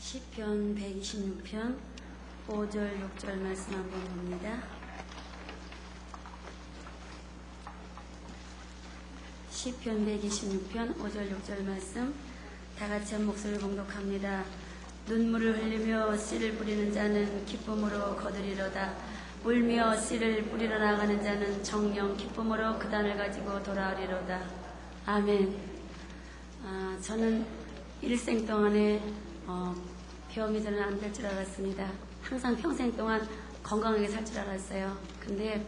시편 126편 5절 6절 말씀 한번 봅니다. 시편 126편 5절 6절 말씀 다같이 한 목소리를 봉독합니다. 눈물을 흘리며 씨를 뿌리는 자는 기쁨으로 거두리로다. 울며 씨를 뿌리러 나가는 자는 정령 기쁨으로 그 단을 가지고 돌아오리로다. 아멘. 저는 일생 동안에 병이 저는 안 될 줄 알았습니다. 항상 평생 동안 건강하게 살 줄 알았어요. 근데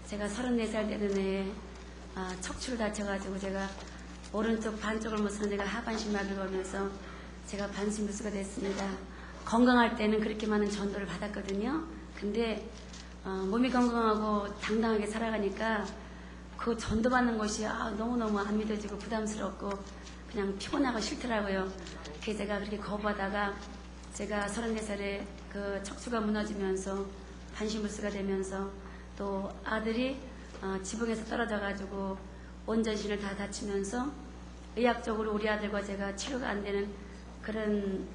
제가 34살 되는 해에 척추를 다쳐가지고 제가 오른쪽 반쪽을 못 쓰는 데가 하반신마비를 걸면서 제가 반신불수가 됐습니다. 건강할 때는 그렇게 많은 전도를 받았거든요. 근데 몸이 건강하고 당당하게 살아가니까 그 전도받는 것이 너무너무 안 믿어지고 부담스럽고 그냥 피곤하고 싫더라고요. 그래서 제가 그렇게 거부하다가 제가 34살에 그 척추가 무너지면서 반신불수가 되면서 또 아들이 지붕에서 떨어져가지고 온 전신을 다 다치면서 의학적으로 우리 아들과 제가 치료가 안 되는 그런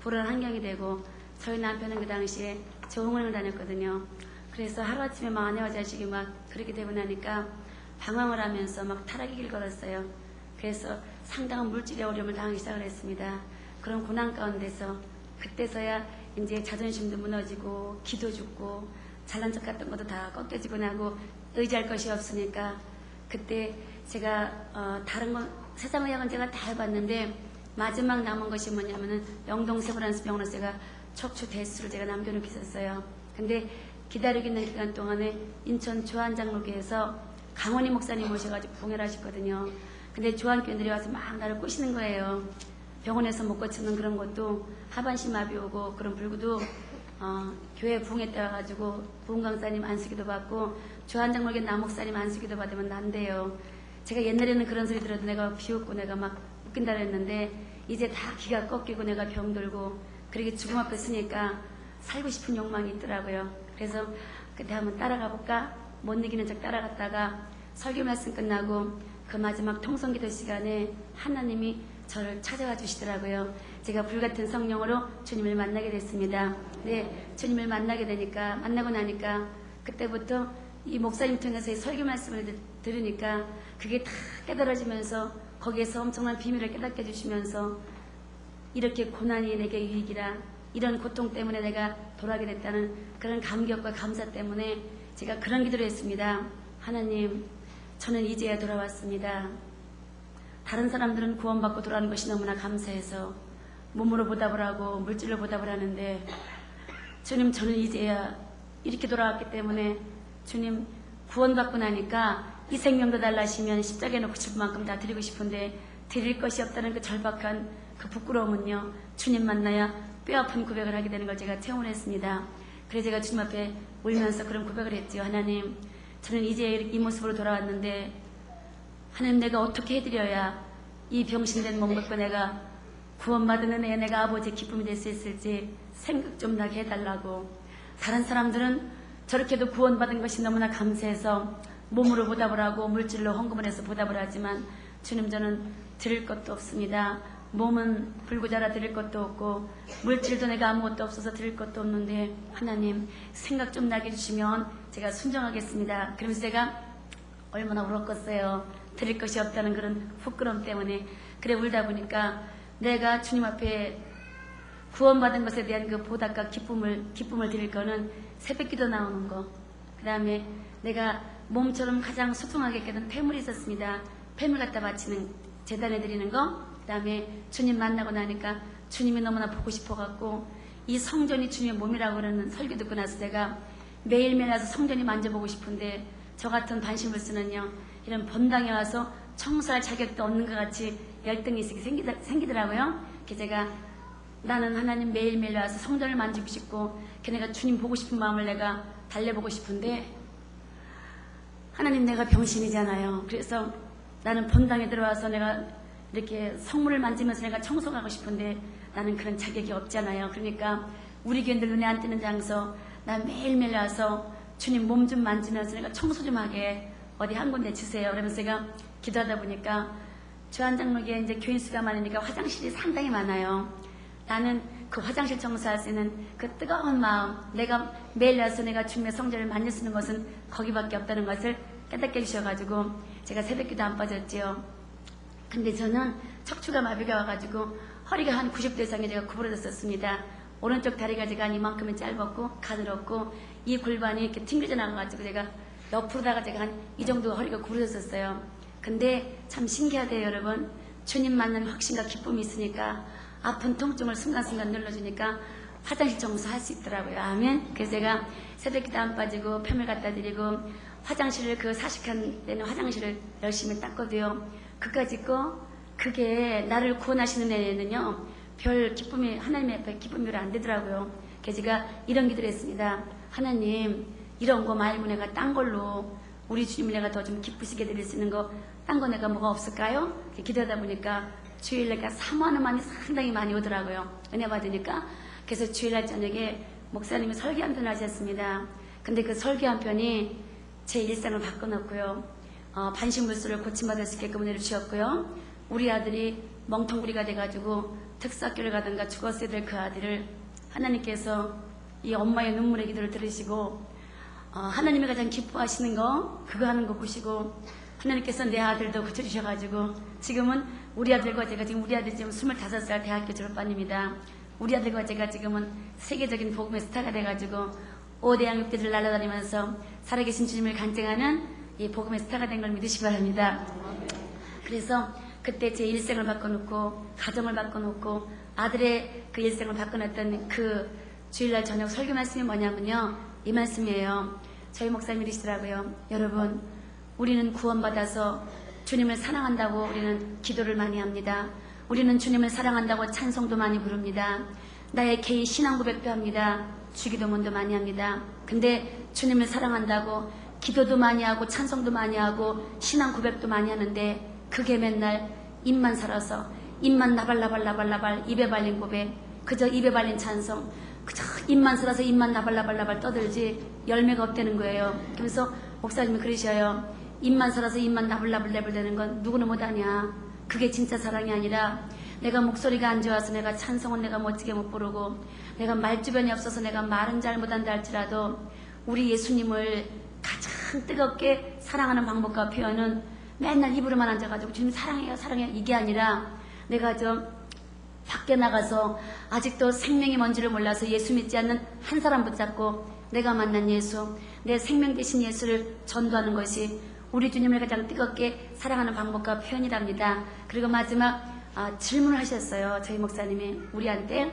불안한 환경이 되고 저희 남편은 그 당시에 조응원을 다녔거든요. 그래서 하루아침에 막 아내와 자식이 막 그렇게 되고 나니까 방황을 하면서 막 타락의 길 걸었어요. 그래서 상당한 물질의 어려움을 당하기 시작을 했습니다. 그런 고난 가운데서 그때서야 이제 자존심도 무너지고 기도 죽고 잘난 척 같은 것도 다 꺾여지고 나고 의지할 것이 없으니까 그때 제가 다른 건 세상 의학은 제가 다 해봤는데 마지막 남은 것이 뭐냐면은 영동세브란스 병원에서 제가 척추 대수를 제가 남겨놓고 있었어요. 근데 기다리고 있는 기간 동안에 인천 조한장로교에서 강원희 목사님 모셔가지고 부흥회를 하셨거든요. 근데 조한교인들이 와서 막 나를 꼬시는 거예요. 병원에서 못 고치는 그런 것도 하반신 마비 오고 그런 불구도 교회 부흥회 때 와가지고 부흥 강사님 안수기도 받고 조한장로교 남목사님 안수기도 받으면 난대요. 제가 옛날에는 그런 소리 들어도 내가 비웃고 내가 막 웃긴다 그랬는데 이제 다 기가 꺾이고 내가 병들고 그렇게 죽음 앞에 서니까 살고 싶은 욕망이 있더라고요. 그래서 그때 한번 따라가 볼까? 못 이기는 척 따라갔다가 설교 말씀 끝나고 그 마지막 통성기도 시간에 하나님이 저를 찾아와 주시더라고요. 제가 불같은 성령으로 주님을 만나게 됐습니다. 네, 주님을 만나고 나니까 그때부터 이 목사님 통해서 설교 말씀을 들으니까 그게 다 깨달아지면서 거기에서 엄청난 비밀을 깨닫게 해주시면서 이렇게 고난이 내게 유익이라 이런 고통 때문에 내가 돌아가게 됐다는 그런 감격과 감사 때문에 제가 그런 기도를 했습니다. 하나님, 저는 이제야 돌아왔습니다. 다른 사람들은 구원받고 돌아오는 것이 너무나 감사해서 몸으로 보답을 하고 물질로 보답을 하는데 주님, 저는 이제야 이렇게 돌아왔기 때문에 주님 구원받고 나니까 이 생명도 달라시면 십자가에 놓고 싶은 만큼 다 드리고 싶은데 드릴 것이 없다는 그 절박한 그 부끄러움은요, 주님 만나야 뼈아픈 고백을 하게 되는 걸 제가 체험을 했습니다. 그래서 제가 주님 앞에 울면서 그런 고백을 했죠. 하나님, 저는 이제 이 모습으로 돌아왔는데 하나님, 내가 어떻게 해드려야 이 병신된 몸 갖고 내가 구원받은 은혜에 내가 아버지의 기쁨이 될 수 있을지 생각 좀 나게 해달라고. 다른 사람들은 저렇게도 구원받은 것이 너무나 감사해서 몸으로 보답을 하고 물질로 헌금을 해서 보답을 하지만 주님, 저는 드릴 것도 없습니다. 몸은 불구자라 드릴 것도 없고 물질도 내가 아무것도 없어서 드릴 것도 없는데 하나님, 생각 좀 나게 해주시면 제가 순종하겠습니다. 그러면서 제가 얼마나 울었겠어요. 드릴 것이 없다는 그런 부끄러움 때문에. 그래 울다 보니까 내가 주님 앞에 구원받은 것에 대한 그 보답과 기쁨을 드릴 거는 새벽기도 나오는 거, 그 다음에 내가 몸처럼 가장 소중하게 여겼던 폐물이 있었습니다. 폐물 갖다 바치는, 제단에 드리는 거, 그 다음에 주님 만나고 나니까 주님이 너무나 보고 싶어갖고 이 성전이 주님의 몸이라고 그러는 설교 듣고 나서 제가 매일매일 와서 성전이 만져보고 싶은데 저 같은 반신불수는요, 이런 본당에 와서 청소할 자격도 없는 것 같이 열등이 생기더라고요. 그래서 제가 나는 하나님 매일매일 와서 성전을 만지고 싶고 내가 주님 보고 싶은 마음을 내가 달래보고 싶은데 하나님, 내가 병신이잖아요. 그래서 나는 본당에 들어와서 내가 이렇게 성물을 만지면서 내가 청소하고 싶은데 나는 그런 자격이 없잖아요. 그러니까 우리 교인들 눈에 안 띄는 장소 나 매일매일 와서 주님 몸 좀 만지면서 내가 청소 좀 하게 어디 한 군데 주세요. 그러면서 제가 기도하다 보니까 조한장로교에 이제 교인 수가 많으니까 화장실이 상당히 많아요. 나는 그 화장실 청소할 수 있는 그 뜨거운 마음, 내가 매일 와서 내가 주님의 성전을 만질 수 있는 것은 거기밖에 없다는 것을 깨닫게 해주셔가지고 제가 새벽기도 안 빠졌지요. 근데 저는 척추가 마비가 와가지고 허리가 한 90도 이상이 제가 구부러졌었습니다. 오른쪽 다리가 제가 한 이만큼은 짧았고 가늘었고 이 골반이 이렇게 튕겨져 나가가지고 제가 옆으로다가 제가 한 이 정도 허리가 구부러졌었어요. 근데 참 신기하대요, 여러분. 주님 만나는 확신과 기쁨이 있으니까 아픈 통증을 순간순간 눌러주니까 화장실 청소할 수 있더라고요. 아멘. 그래서 제가 새벽기도 안 빠지고 펴을 갖다 드리고 화장실을 그 40칸 되는 화장실을 열심히 닦거든요. 그까짓 거 그게 나를 구원하시는 애는요 별 기쁨이 하나님의 앞에 기쁨이 안 되더라고요. 그래서 제가 이런 기도를 했습니다. 하나님 이런 거 말고 내가 딴 걸로 우리 주님을 내가 더 좀 기쁘시게 드릴 수 있는 거 딴 거 내가 뭐가 없을까요? 기도하다 보니까 주일날 사모하는 마음이 상당히 많이 오더라고요. 은혜 받으니까. 그래서 주일날 저녁에 목사님이 설교 한 편 하셨습니다. 근데 그 설교 한 편이 제 일상을 바꿔놓고요. 반신불수를 고침받을 수 있게끔 은혜를 주셨고요. 우리 아들이 멍텅구리가 돼가지고 특수학교를 가든가 죽었어야 될 그 아들을 하나님께서 이 엄마의 눈물의 기도를 들으시고 하나님이 가장 기뻐하시는 거 그거 하는 거 보시고 하나님께서 내 아들도 고쳐주셔가지고 지금은 우리 아들과 제가 지금 우리 아들이 지금 25살 대학교 졸업반입니다. 우리 아들과 제가 지금은 세계적인 복음의 스타가 돼가지고 5대 양육대를 날아다니면서 살아계신 주님을 간증하는 이 복음의 스타가 된 걸 믿으시기 바랍니다. 그래서 그때 제 일생을 바꿔놓고 가정을 바꿔놓고 아들의 그 일생을 바꿔놨던 그 주일날 저녁 설교 말씀이 뭐냐면요. 이 말씀이에요. 저희 목사님이 이러시더라고요. 여러분 우리는 구원받아서 주님을 사랑한다고 우리는 기도를 많이 합니다. 우리는 주님을 사랑한다고 찬송도 많이 부릅니다. 나의 개인 신앙 고백도 합니다. 주기도문도 많이 합니다. 근데 주님을 사랑한다고 기도도 많이 하고 찬송도 많이 하고 신앙 고백도 많이 하는데 그게 맨날 입만 살아서 입만 나발나발 입에 발린 고백 그저 입에 발린 찬송 그저 입만 살아서 입만 나발나발 떠들지 열매가 없다는 거예요. 그래서 목사님이 그러셔요. 입만 살아서 입만 나불나불 내불대는 건 누구는 못하냐. 그게 진짜 사랑이 아니라 내가 목소리가 안 좋아서 내가 찬송은 내가 멋지게 못 부르고 내가 말주변이 없어서 내가 말은 잘 못한다 할지라도 우리 예수님을 가장 뜨겁게 사랑하는 방법과 표현은 맨날 입으로만 앉아가지고 주님 사랑해요 사랑해요 이게 아니라 내가 밖에 나가서 아직도 생명이 뭔지를 몰라서 예수 믿지 않는 한 사람 붙잡고 내가 만난 예수 내 생명 되신 예수를 전도하는 것이 우리 주님을 가장 뜨겁게 사랑하는 방법과 표현이랍니다. 그리고 마지막 질문을 하셨어요. 저희 목사님이 우리한테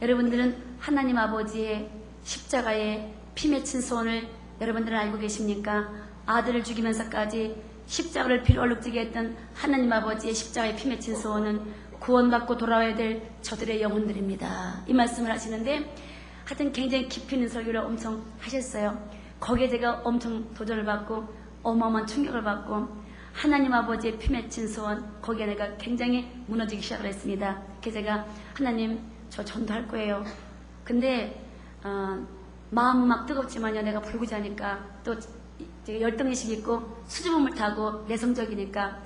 여러분들은 하나님 아버지의 십자가에 피 맺힌 소원을 여러분들은 알고 계십니까? 아들을 죽이면서까지 십자가를 피로 얼룩지게 했던 하나님 아버지의 십자가에 피 맺힌 소원은 구원받고 돌아와야 될 저들의 영혼들입니다. 이 말씀을 하시는데 하여튼 굉장히 깊이 있는 설교를 엄청 하셨어요. 거기에 제가 엄청 도전을 받고 어마어마한 충격을 받고 하나님 아버지의 피 맺힌 소원 거기에 내가 굉장히 무너지기 시작을 했습니다. 그래서 제가 하나님 저 전도할 거예요. 근데 마음은 막 뜨겁지만요 내가 불구자니까 또 열등의식 있고 수줍음을 타고 내성적이니까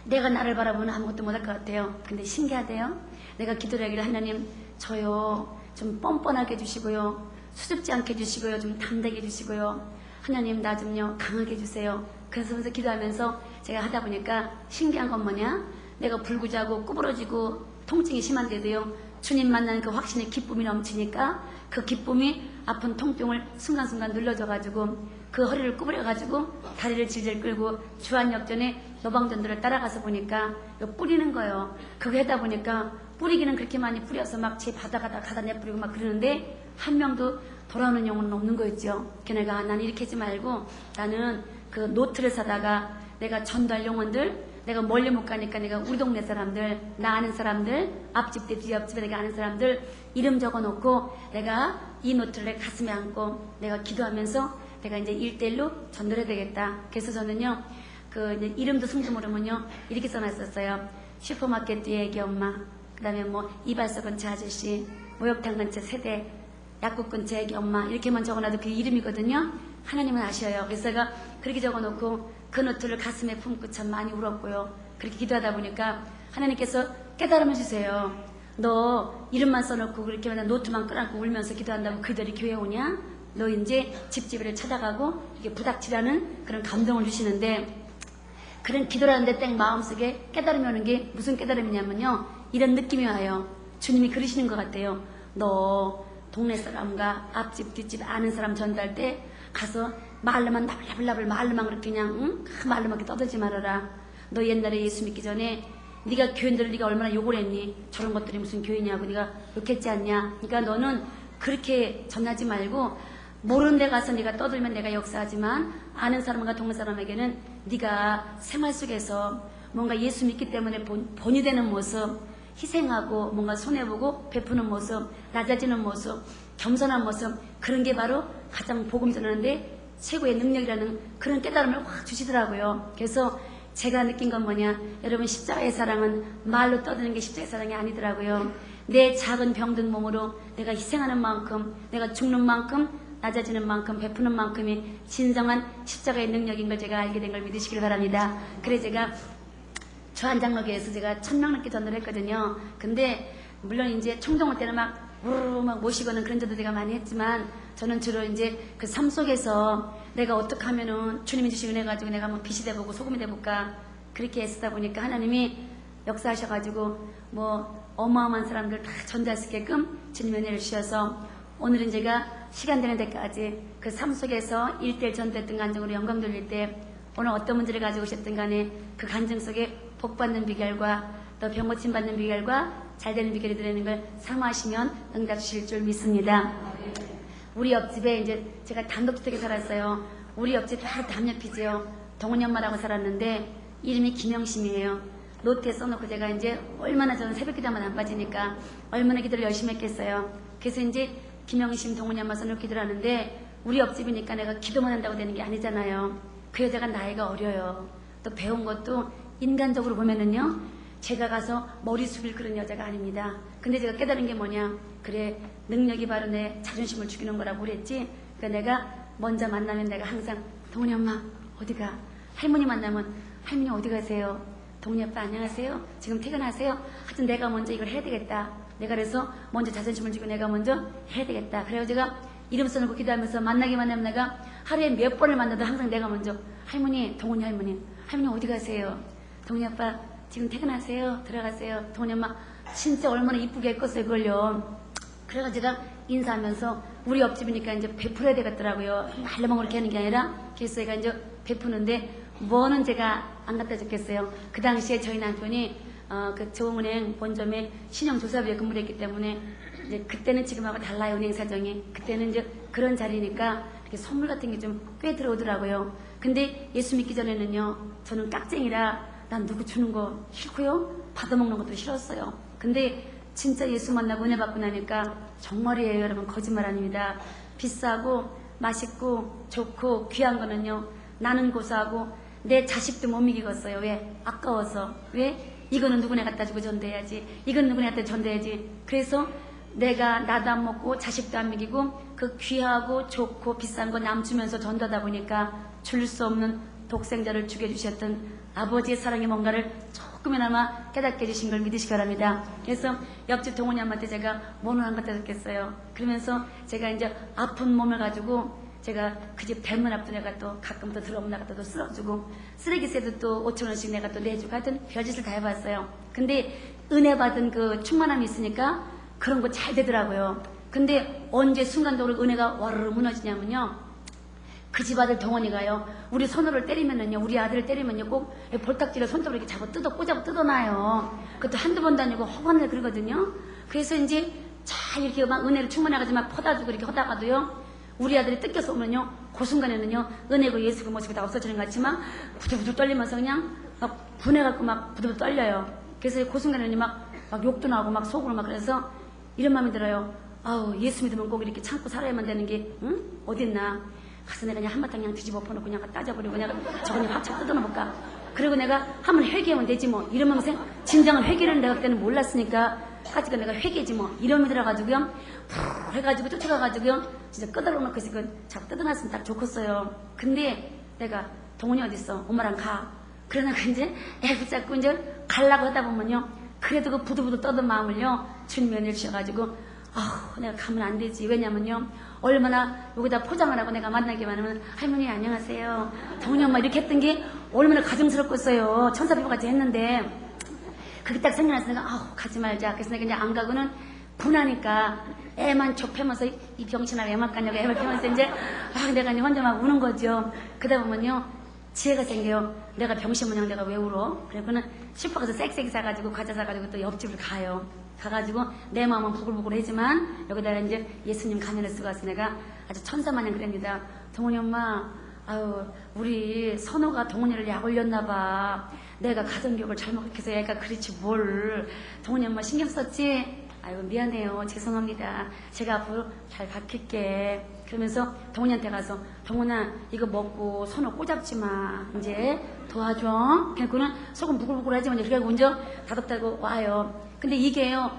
내가 나를 바라보면 아무것도 못할 것 같아요. 근데 신기하대요. 내가 기도를 하기를 하나님 저요 좀 뻔뻔하게 해주시고요 수줍지 않게 해주시고요 좀 담대게 해주시고요 하나님 나 좀요 강하게 해주세요. 그래서 기도하면서 제가 하다 보니까 신기한 건 뭐냐 내가 불구자고 구부러지고 통증이 심한데도요 주님 만나는 그 확신의 기쁨이 넘치니까 그 기쁨이 아픈 통증을 순간순간 눌러줘가지고 그 허리를 구부려가지고 다리를 질질 끌고 주안역전에 노방전도를 따라가서 보니까 이거 뿌리는 거예요. 그거 하다 보니까 뿌리기는 그렇게 많이 뿌려서 막 제 바다가다 가다 내뿌리고 막 그러는데 한 명도 돌아오는 영혼은 없는 거였죠. 걔네가 나는 이렇게 하지 말고 나는 그 노트를 사다가 내가 전달 영혼들 내가 멀리 못 가니까 내가 우리 동네 사람들 나 아는 사람들 앞집에 뒤앞집에 내가 아는 사람들 이름 적어놓고 내가 이 노트를 내 가슴에 안고 내가 기도하면서 내가 이제 1대1로 전달해야 되겠다. 그래서 저는요 그 이제 이름도 숨도 모르면요 이렇게 써놨었어요. 슈퍼마켓 뒤에 애기 엄마 그 다음에 뭐 이발소 근처 아저씨 목욕탕 근처 세대 약국 근처 애기 엄마 이렇게만 적어놔도 그 이름이거든요. 하나님은 아셔요. 그래서 제가 그렇게 적어놓고 그 노트를 가슴에 품고 참 많이 울었고요. 그렇게 기도하다 보니까 하나님께서 깨달음을 주세요. 너 이름만 써놓고 그렇게 맨날 노트만 끌어안고 울면서 기도한다고 그들이 교회 오냐? 너 이제 집집을 찾아가고 이렇게 부닥치라는 그런 감동을 주시는데, 그런 기도라는데 땡 마음속에 깨달음이 오는 게 무슨 깨달음이냐면요, 이런 느낌이 와요. 주님이 그러시는 것 같아요. 너 동네 사람과 앞집 뒷집 아는 사람 전달 때 가서 말로만 나불나불 말로만 그렇게 그냥 그 말로만 이렇게 떠들지 말아라. 너 옛날에 예수 믿기 전에 네가 교인들을 네가 얼마나 욕을 했니? 저런 것들이 무슨 교회냐고 네가 욕했지 않냐? 그러니까 너는 그렇게 전하지 말고, 모르는 데 가서 네가 떠들면 내가 역사하지만 아는 사람과 동네 사람에게는 네가 생활 속에서 뭔가 예수 믿기 때문에 본이 되는 모습, 희생하고 뭔가 손해보고 베푸는 모습, 낮아지는 모습, 겸손한 모습, 그런 게 바로 가장 복음 전하는데 최고의 능력이라는 그런 깨달음을 확 주시더라고요. 그래서 제가 느낀 건 뭐냐, 여러분, 십자가의 사랑은 말로 떠드는 게 십자가의 사랑이 아니더라고요. 내 작은 병든 몸으로 내가 희생하는 만큼, 내가 죽는 만큼, 낮아지는 만큼, 베푸는 만큼이 진정한 십자가의 능력인 걸 제가 알게 된 걸 믿으시길 바랍니다. 그래 제가 저한장로교에서 제가 1000명 넘게 전도를 했거든요. 근데 물론 이제 총동원 때는 막 우르르 막 모시고는 그런 전도 제가 많이 했지만, 저는 주로 이제 그 삶 속에서 내가 어떻게 하면은 주님이 주신 은혜 가지고 내가 한번 빛이 돼보고 소금이 돼볼까, 그렇게 애쓰다 보니까 하나님이 역사하셔가지고 뭐 어마어마한 사람들 다 전도할 수 있게끔 주님의 은혜를 주셔서 오늘은 제가 시간 되는 데까지 그 삶 속에서 1대1 전도했던 간증으로 영광 돌릴 때, 오늘 어떤 문제를 가지고 오셨든 간에 그 간증 속에 복 받는 비결과 또 병 고침 받는 비결과 잘 되는 비결이 들어있는 걸 사모하시면 응답 주실 줄 믿습니다. 우리 옆집에 이제 제가 단독주택에 살았어요. 우리 옆집 바로 담옆이지요. 동훈이 엄마라고 살았는데 이름이 김영심이에요. 노트에 써놓고 제가 이제 얼마나 저는 새벽 기도만 안 빠지니까 얼마나 기도를 열심히 했겠어요. 그래서 이제 김영심 동훈이 엄마 써놓고 기도를 하는데, 우리 옆집이니까 내가 기도만 한다고 되는 게 아니잖아요. 그 여자가 나이가 어려요. 또 배운 것도 인간적으로 보면은요, 제가 가서 머리 숙일 그런 여자가 아닙니다. 근데 제가 깨달은 게 뭐냐, 그래 능력이 바로 내 자존심을 죽이는 거라고 그랬지. 그러니까 내가 먼저 만나면 내가 항상 동훈이 엄마 어디가, 할머니 만나면 할머니 어디 가세요, 동훈이 아빠 안녕하세요, 지금 퇴근하세요, 하여튼 내가 먼저 이걸 해야 되겠다. 내가 그래서 먼저 자존심을 주고 내가 먼저 해야 되겠다. 그래서 제가 이름 써놓고 기도하면서 만나기만 하면 내가 하루에 몇 번을 만나도 항상 내가 먼저 할머니, 동훈이 할머니, 할머니 어디 가세요, 동훈이 아빠 지금 퇴근하세요, 들어가세요, 동훈이 엄마 진짜 얼마나 이쁘게 했겠어요 그걸요. 그래서 제가 인사하면서 우리 옆집이니까 이제 베풀어야 되겠더라고요. 말로만 그렇게 하는 게 아니라. 그래서 제가 이제 베푸는데 뭐는 제가 안 갖다 줬겠어요. 그 당시에 저희 남편이 그 조흥은행 본점에 신용조사부에 근무를 했기 때문에 이제 그때는 지금하고 달라요, 은행 사정이. 그때는 이제 그런 자리니까 이렇게 선물 같은 게 좀 꽤 들어오더라고요. 근데 예수 믿기 전에는요, 저는 깍쟁이라 난 누구 주는 거 싫고요, 받아먹는 것도 싫었어요. 근데 진짜 예수 만나고 은혜 받고 나니까 정말이에요, 여러분, 거짓말 아닙니다. 비싸고 맛있고 좋고 귀한 거는요, 나는 고소하고 내 자식도 못 먹이겠어요. 왜? 아까워서. 왜? 이거는 누구네 갖다 주고 전도해야지, 이건 누구네 갖다 전도해야지. 그래서 내가 나도 안 먹고 자식도 안 먹이고 그 귀하고 좋고 비싼 거 남 주면서 전도하다 보니까 줄 수 없는 독생자를 죽여주셨던 아버지의 사랑이 뭔가를 조금이나마 깨닫게 해주신 걸 믿으시기 바랍니다. 그래서 옆집 동훈이 엄마한테 제가 뭐는 안 갖다 줬겠어요. 그러면서 제가 이제 아픈 몸을 가지고 제가 그 집 대문 앞도 내가 또 가끔 또 들어오면 내가 또 쓸어주고, 쓰레기세도 또 5,000원씩 내가 또 내주고, 하여튼 별짓을 다 해봤어요. 근데 은혜 받은 그 충만함이 있으니까 그런 거 잘 되더라고요. 근데 언제 순간적으로 은혜가 와르르 무너지냐면요, 그 집 아들 동원이가요, 우리 손으로 때리면은요, 우리 아들을 때리면요, 꼭 볼딱지를 손톱으로 이렇게 잡아 꼬잡고 뜯어놔요. 그것도 한두 번도 아니고 허관을 그러거든요. 그래서 이제 잘 이렇게 막 은혜를 충만해가지고 막 퍼다주고 이렇게 하다가도요, 우리 아들이 뜯겨서 오면요, 그 순간에는요, 은혜고 예수고 뭐지고 다 없어지는 것 같지만 부들부들 떨리면서 그냥 막 분해갖고 막 부들부들 떨려요. 그래서 그 순간에는 막 욕도 나오고 막 속으로 막, 그래서 이런 마음이 들어요. 아우, 예수 믿으면 꼭 이렇게 참고 살아야만 되는 게 응? 어딨나. 가서 내가 그냥 한바탕 그냥 뒤집어 엎어놓고 그냥 따져버리고 내가 저거 그냥 확 뜯어놓을까. 그리고 내가 한번 회개하면 되지 뭐, 이러면서 진정한 회개를 내가 그때는 몰랐으니까 까짓거 내가 회개지 뭐, 이러면 들어가지고요, 푹 해가지고 쫓아가가지고요, 진짜 끄덕여놓고 있으니까 자꾸 뜯어놨으면 딱 좋겠어요. 근데 내가 동훈이 어딨어, 엄마랑 가. 그러다가 이제 애 붙잡고 이제 가려고 하다 보면요, 그래도 그 부들부들 떠든 마음을요, 주님이 은혜를 주셔가지고, 내가 가면 안 되지. 왜냐면요, 얼마나 여기다 포장을 하고 내가 만나기만 하면, 할머니 안녕하세요, 동훈이 엄마 이렇게 했던 게 얼마나 가증스럽겠어요. 천사피부같이 했는데, 그게 딱 생각나서 내가, 가지 말자. 그래서 내가 이제 안 가고는 분하니까, 애만 쭉 펴면서, 이 병신아 애만 갔냐고 애만 펴면서 이제, 내가 이제 혼자 막 우는 거죠. 그러다 보면요, 지혜가 생겨요. 내가 병신 모양 내가 왜 울어? 그래서는 슈퍼 가서 쌕쌕 사가지고 과자 사가지고 또 옆집을 가요. 가가지고 내 마음은 부글부글하지만 여기다가 이제 예수님 가면을 쓰고 와서 내가 아주 천사마냥 그럽니다. 동훈이 엄마, 우리 선호가 동훈이를 약 올렸나봐. 내가 가정교육을 잘못해서 얘가 그렇지 뭘. 동훈이 엄마 신경 썼지? 아이고 미안해요. 죄송합니다. 제가 앞으로 잘 바뀔게. 그러면서 동훈이한테 가서, 동훈아 이거 먹고 손을 꼬잡지 마. 이제 도와줘. 그는 속은 부글부글하지만 그래서 이제 다독다고 와요. 근데 이게요,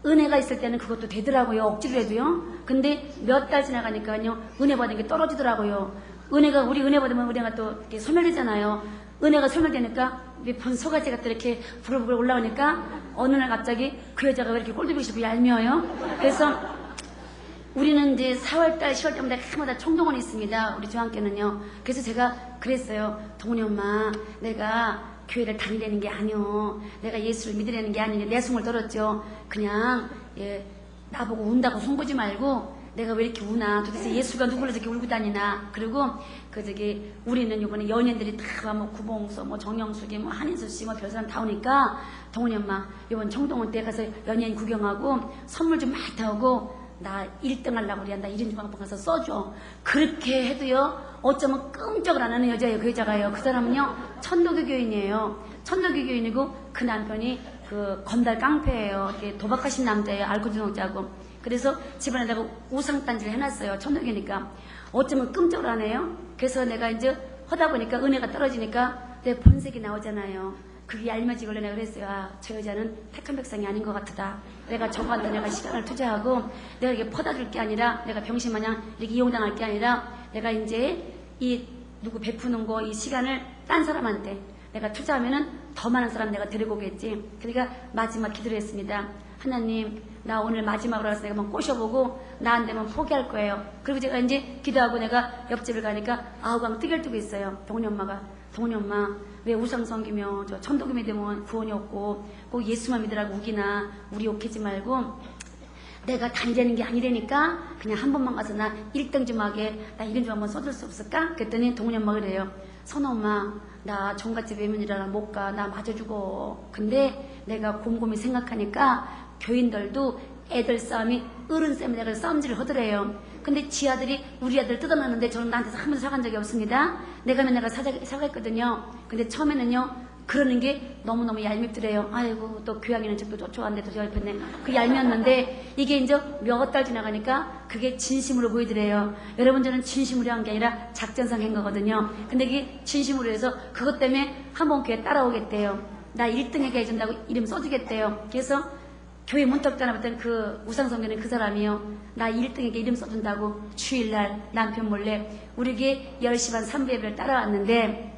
은혜가 있을 때는 그것도 되더라고요. 억지로 해도요. 근데 몇 달 지나가니까요, 은혜 받은 게 떨어지더라고요. 우리 은혜 받으면 은혜가 또 이렇게 소멸되잖아요. 은혜가 소멸되니까 소가지가 또 이렇게 부글부글 올라오니까 어느 날 갑자기 그 여자가 왜 이렇게 꼴뚜기 싶고 얄미워요? 그래서 우리는 이제 4월달, 10월달마다 해마다 총동원이 있습니다. 우리 조항께는요. 그래서 제가 그랬어요. 동훈이 엄마, 내가 교회를 다니려는 게 아니오. 내가 예수를 믿으려는 게 아니냐. 내 숨을 들었죠. 그냥 나보고 운다고 송구지 말고 내가 왜 이렇게 우나. 도대체 예수가 누구를 저렇게 울고 다니나. 그리고 우리는 이번에 연예인들이 다 뭐 구봉서, 뭐 정영숙이, 뭐 한인수 씨, 뭐 별사람 다 오니까 동훈이 엄마 이번 청동원 때 가서 연예인 구경하고 선물 좀 많이 타오고 나 1등 하려고 그래. 나 1인 주방방 가서 써줘. 그렇게 해도요, 어쩌면 끔찍을 안 하는 여자예요. 그 여자가요. 그 사람은요, 천도교 교인이에요. 천도교 교인이고 그 남편이 그 건달 깡패예요. 이렇게 도박하신 남자예요. 알코올 중독자고. 그래서 집안에다가 우상단지를 해놨어요. 천도교니까. 어쩌면 끔찍을 안 해요. 그래서 내가 이제 하다 보니까 은혜가 떨어지니까 내 본색이 나오잖아요. 그게 얄미워지길래 내가 그랬어요. 저 여자는 택한 백성이 아닌 것 같다. 내가 저거한테 내가 시간을 투자하고 내가 이게 퍼다줄 게 아니라 내가 병신마냥 이렇게 이용당할 게 아니라 내가 이제 이 누구 베푸는 거 이 시간을 딴 사람한테 내가 투자하면은 더 많은 사람 내가 데리고 오겠지. 그러니까 마지막 기도를 했습니다. 하나님, 나 오늘 마지막으로 해서 내가 한번 꼬셔보고 나 안 되면 포기할 거예요. 그리고 제가 이제 기도하고 내가 옆집을 가니까 아우강 뜨개를 뜨고 있어요. 동훈이 엄마가, 동훈이 엄마 왜 우상 섬기며 저 천도교 믿으면 구원이 없고 꼭 예수만 믿으라고 우기나 우리 욕하지 말고 내가 다니려는 게 아니라니까 그냥 한 번만 가서 나 1등 좀 하게. 나 이름 좀 한번 써줄 수 없을까? 그랬더니 동훈이 엄마가 그래요. 선아 엄마, 나 종갓집 외면이라 못 가. 나 맞아 죽어. 근데 내가 곰곰이 생각하니까 교인들도 애들 싸움이 어른쌤 내가 싸움질을 하더래요. 근데 지 아들이 우리 아들 뜯어놨는데 저는 나한테서 한 번도 사간 적이 없습니다. 내가 맨날 사과했거든요. 근데 처음에는요, 그러는 게 너무너무 얄밉더래요. 아이고, 또 교양이는 척도 쫓아왔는데 또 저 옆에 그 얄미웠는데 이게 이제 몇 달 지나가니까 그게 진심으로 보이더래요. 여러분, 저는 진심으로 한 게 아니라 작전상 한 거거든요. 근데 이게 진심으로 해서 그것 때문에 한번 교회 따라오겠대요. 나 1등에게 해준다고 이름 써주겠대요. 그래서 교회 문턱 따라봤던 그 우상성교는 그 사람이요. 나 1등에게 이름 써준다고 주일날 남편 몰래 우리 교회 10시 반 3부 예배를 따라왔는데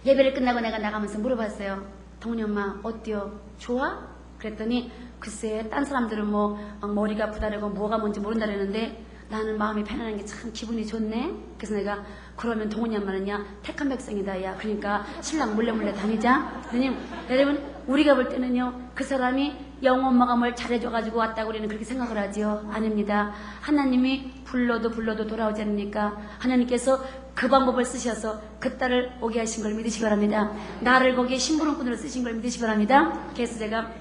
예배를 끝나고 내가 나가면서 물어봤어요. 동훈이 엄마 어때요? 좋아? 그랬더니 글쎄 딴 사람들은 뭐 머리가 아프다라고 뭐가 뭔지 모른다 그러는데 나는 마음이 편안한 게 참 기분이 좋네. 그래서 내가 그러면 동훈이 엄마는야 택한 백성이다. 야 그러니까 신랑 몰래 다니자. 그러니 여러분 우리가 볼 때는요 그 사람이 영엄마가 뭘 잘해줘가지고 왔다고 우리는 그렇게 생각을 하지요. 아닙니다. 하나님이 불러도 돌아오지 않으니까 하나님께서 그 방법을 쓰셔서 그 딸을 오게 하신 걸 믿으시기 바랍니다. 나를 거기에 심부름꾼으로 쓰신 걸 믿으시기 바랍니다. 그래서 제가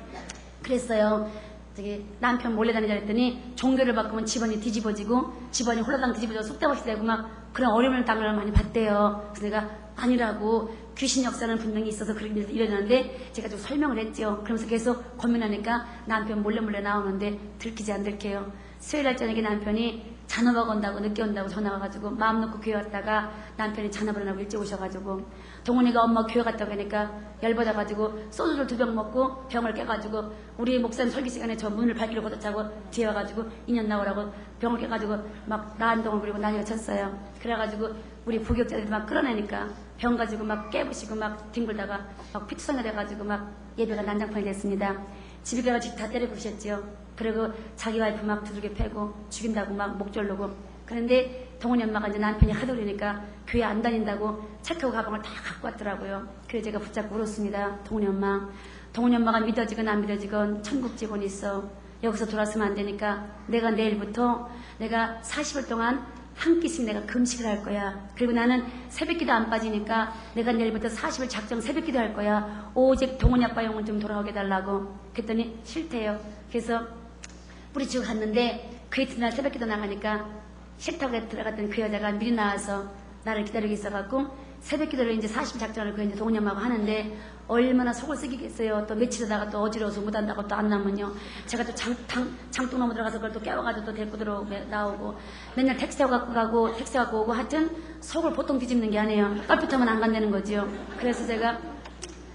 그랬어요. 저기 남편 몰래 다니자 했더니 종교를 바꾸면 집안이 뒤집어지고 집안이 홀라당 뒤집어져서 속담없이 되고 막 그런 어려움을 당을 많이 받대요. 그래서 내가 아니라고 귀신 역사는 분명히 있어서 그렇게 이러는데 제가 좀 설명을 했죠. 그러면서 계속 고민하니까 남편 몰래 나오는데 들키지 안 들켜요. 수요일날 저녁에 남편이 잔업하고 온다고 늦게 온다고 전화 와가지고 마음 놓고 교회 왔다가 남편이 잔업을 안 하고 일찍 오셔가지고 동훈이가 엄마 교회 갔다고 하니까 열받아가지고 소주를 2병 먹고 병을 깨가지고 우리 목사님 설교 시간에 저 문을 발길을 걷어차고 뒤에 와가지고 인연 나오라고 병을 깨가지고 막 나한동을 부리고 난리가 쳤어요. 그래가지고 우리 부교육자들이 막 끌어내니까 병 가지고 막 깨부시고 막 뒹굴다가 막 피투성이 돼가지고 막 예배가 난장판이 됐습니다. 집에 가가지고 다 때려 부셨지요. 그리고 자기 와이프 막 두들겨 패고 죽인다고 막 목 졸르고. 그런데 동훈이 엄마가 이제 남편이 하도 그러니까 교회 안 다닌다고 차하고 가방을 다 갖고 왔더라고요. 그래서 제가 붙잡고 울었습니다. 동훈이 엄마. 동훈이 엄마가 믿어지건 안 믿어지건 천국 직원이 있어. 여기서 돌아서면 안 되니까 내가 내일부터 내가 40일 동안 한 끼씩 내가 금식을 할 거야. 그리고 나는 새벽기도 안 빠지니까 내가 내일부터 40일 작정 새벽기도 할 거야. 오직 동훈이 아빠 영혼 좀 돌아오게 달라고. 그랬더니 싫대요. 그래서 우리 집 갔는데 그 이튿날 새벽기도 나가니까 싫다고 들어갔던 그 여자가 미리 나와서 나를 기다리고 있어갖고 새벽기도를 이제 40일 작정을 그 이제 동훈이 엄마하고 하는데 얼마나 속을 썩이겠어요. 또 며칠 하다가 또 어지러워서 못한다고 또 안 나면요. 제가 또 장독 넘어 들어가서 그걸 또 깨워가지고 또 데리고 나오고 맨날 택시 타고 갖고 가고 택시 갖고 오고 하여튼 속을 보통 뒤집는 게 아니에요. 뻘짓하면 안 간다는 거지요. 그래서 제가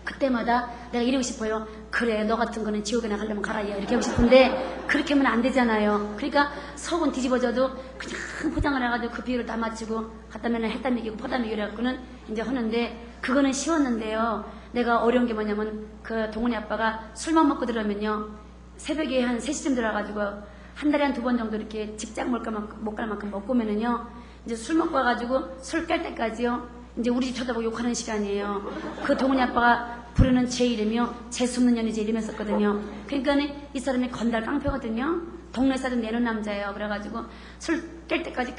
그때마다 내가 이러고 싶어요. 그래 너 같은 거는 지옥에나 가려면 가라 이렇게 하고 싶은데 그렇게 하면 안 되잖아요. 그러니까 속은 뒤집어져도 그냥 포장을 해가지고 그 비율을 다 맞추고 갖다 맨날 했다 먹이고 퍼다 먹이고 해갖고는 이제 하는데 그거는 쉬웠는데요. 내가 어려운 게 뭐냐면 그 동훈이 아빠가 술만 먹고 들어오면요 새벽에 한 3시쯤 들어가가지고 한 달에 한 2번 정도 이렇게 직장 못 갈 만큼 먹고 오면은요 이제 술 먹고 와가지고 술 깰 때까지요 이제 우리 집 쳐다보고 욕하는 시간이에요. 그 동훈이 아빠가 부르는 제 이름이요 제 숨는 년이 제 이름이었거든요. 그러니까 이 사람이 건달 깡패거든요. 동네 사람 내는 남자예요. 그래가지고 술 깰 때까지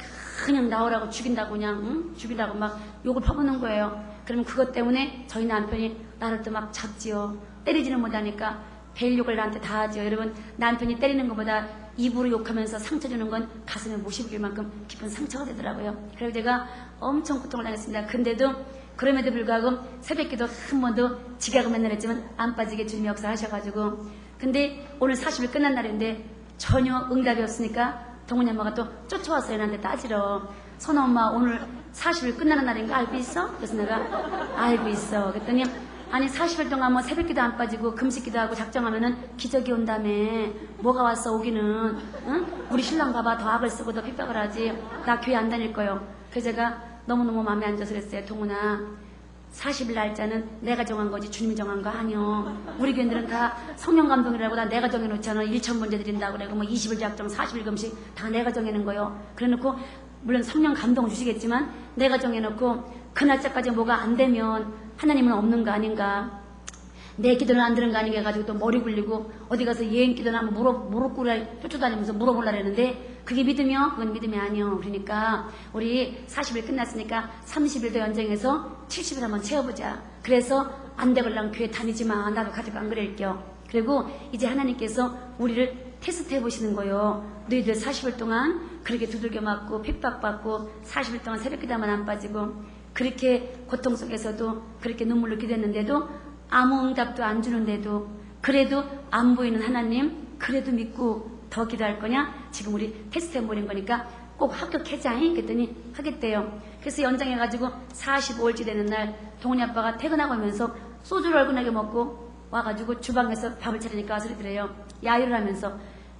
그냥 나오라고 죽인다고 그냥 죽이라고 막 욕을 퍼붓는 거예요. 그러면 그것 때문에 저희 남편이 나를 또 막 잡지요. 때리지는 못하니까 벨 욕을 나한테 다 하죠. 여러분 남편이 때리는 것보다 입으로 욕하면서 상처 주는 건 가슴에 못이 붙일 만큼 깊은 상처가 되더라고요. 그래서 제가 엄청 고통을 당했습니다. 근데도 그럼에도 불구하고 새벽기도 한 번도 지각을 맨날 했지만 안 빠지게 주님이 역사하셔가지고 근데 오늘 40일 끝난 날인데 전혀 응답이 없으니까 동훈이 엄마가 또 쫓아왔어요. 나한테 따지러. 선아 엄마 오늘 40일 끝나는 날인 거 알고 있어? 그래서 내가 알고 있어. 그랬더니 아니 40일 동안 뭐 새벽기도 안 빠지고 금식기도 하고 작정하면은 기적이 온다며. 뭐가 왔어 오기는. 응? 우리 신랑 봐봐 더 악을 쓰고 더 핍박을 하지. 나 교회 안 다닐 거요. 그래서 제가 너무너무 마음에 안 져서 그랬어요. 동훈아 40일 날짜는 내가 정한 거지 주님이 정한 거 아니요. 우리 교인들은 다 성령 감동이라고 다 내가 정해놓잖아. 1,000번째 드린다고 그러고 뭐 20일 작정 40일 금식 다 내가 정해놓은 거요. 그래놓고 물론 성령 감동 주시겠지만 내가 정해놓고 그 날짜까지 뭐가 안 되면 하나님은 없는 거 아닌가. 내 기도는 안 들은 거 아닌가 해가지고 또 머리 굴리고 어디 가서 예행 기도나 한번 무릎 꿇어 쫓아다니면서 물어보려고 했는데 그게 믿으며 그건 믿음이 아니요. 그러니까 우리 40일 끝났으니까 30일도 연장해서 70일 한번 채워보자. 그래서 안 되걸랑 교회 다니지 마. 나도 가지고 안 그럴게요. 그리고 이제 하나님께서 우리를 테스트해 보시는 거예요. 너희들 40일 동안 그렇게 두들겨 맞고 핍박받고 40일 동안 새벽기도만 안 빠지고 그렇게 고통 속에서도 그렇게 눈물로 기도했는데도 아무 응답도 안 주는데도 그래도 안 보이는 하나님 그래도 믿고 더 기도할 거냐? 지금 우리 테스트 해보는 거니까 꼭 합격해자잉? 그랬더니 하겠대요. 그래서 연장해가지고 45일째 되는 날 동훈이 아빠가 퇴근하고 오면서 소주를 얼큰하게 먹고 와가지고 주방에서 밥을 차리니까 소리 들어요. 야유를 하면서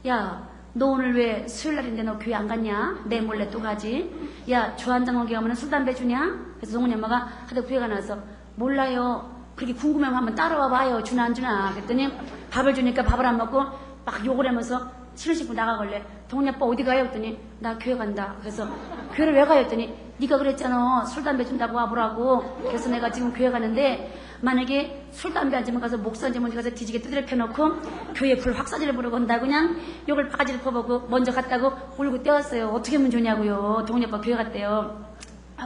야 너 오늘 왜 수요일날인데 너 교회 안 갔냐? 내 몰래 또 가지. 야 주 한잔 오게 가면 술 담배 주냐? 그래서 동훈이 엄마가 하도 교회가 나서 몰라요. 그렇게 궁금하면 한번 따라와 봐요. 주나 안 주나. 그랬더니 밥을 주니까 밥을 안 먹고 막 욕을 하면서 싫은 싶고 나가걸래. 동훈이 아빠 어디 가요? 했더니 나 교회 간다. 그래서 교회를 왜 가요? 했더니 네가 그랬잖아. 술 담배 준다고 와보라고. 그래서 내가 지금 교회 가는데 만약에 술 담배 안 주면 가서 목사한테 먼저 가서 뒤지게 두드려 펴놓고 교회 불 확사지를 부르고 온다 그냥 욕을 바가지를 퍼보고 먼저 갔다고 울고 떼었어요. 어떻게 하면 좋냐고요. 동훈이 아빠 교회 갔대요.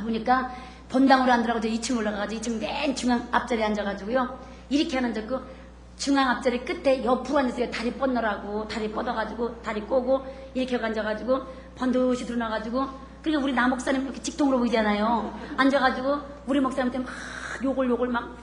보니까 본당으로 앉으라고 2층 올라가가지고 2층 맨 중앙 앞자리에 앉아가지고요. 이렇게 하는 적고 중앙 앞자리 끝에 옆으로 앉았어요. 다리 뻗느라고 다리 뻗어가지고 다리 꼬고 이렇게 앉아가지고 번듯이 드러나가지고 그러니까 우리 남목사님 이렇게 직통으로 보이잖아요. 앉아가지고 우리 목사님한테 막 욕을 막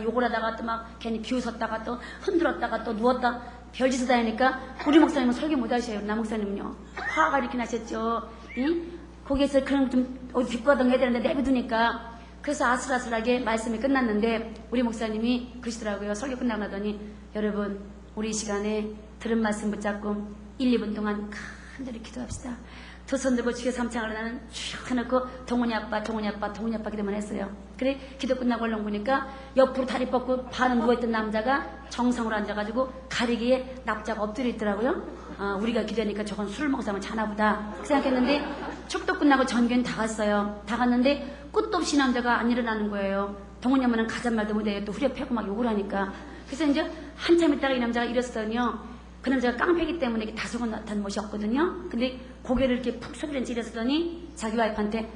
욕을 하다가 또 막 괜히 비웃었다가 또 흔들었다가 또 누웠다 별짓을 다 하니까 우리 목사님은 설교 못 하셔요. 나 목사님은요. 화가 이렇게 나셨죠. 응? 거기에서 그런 좀 어디 뒷과동 해야 되는데 내비두니까 그래서 아슬아슬하게 말씀이 끝났는데 우리 목사님이 그러시더라고요. 설교 끝나고 나더니 여러분 우리 이 시간에 들은 말씀 붙잡고 1, 2분 동안 간절히 기도합시다. 두 손 들고 주여 삼창을 나는 쭉 해놓고 동훈이 아빠 기도만 했어요. 그래 기도 끝나고 얼른 보니까 옆으로 다리 뻗고 반은 누워있던 남자가 정상으로 앉아가지고 가리기에 납자가 엎드려 있더라고요. 우리가 기도하니까 저건 술을 먹어서 하면 자나보다 생각했는데 축도 끝나고 전교는 다 갔어요. 다 갔는데 끝도 없이 남자가 안 일어나는 거예요. 동훈이 엄마는 가잔 말도 못해요. 또 후려 패고 막 욕을 하니까. 그래서 이제 한참 있다가 이 남자가 일었더니요. 그 남자가 깡패기 때문에 이렇게 다소건 나타난 못이었거든요. 근데 고개를 이렇게 푹 소리를 찌르더니 자기 와이프한테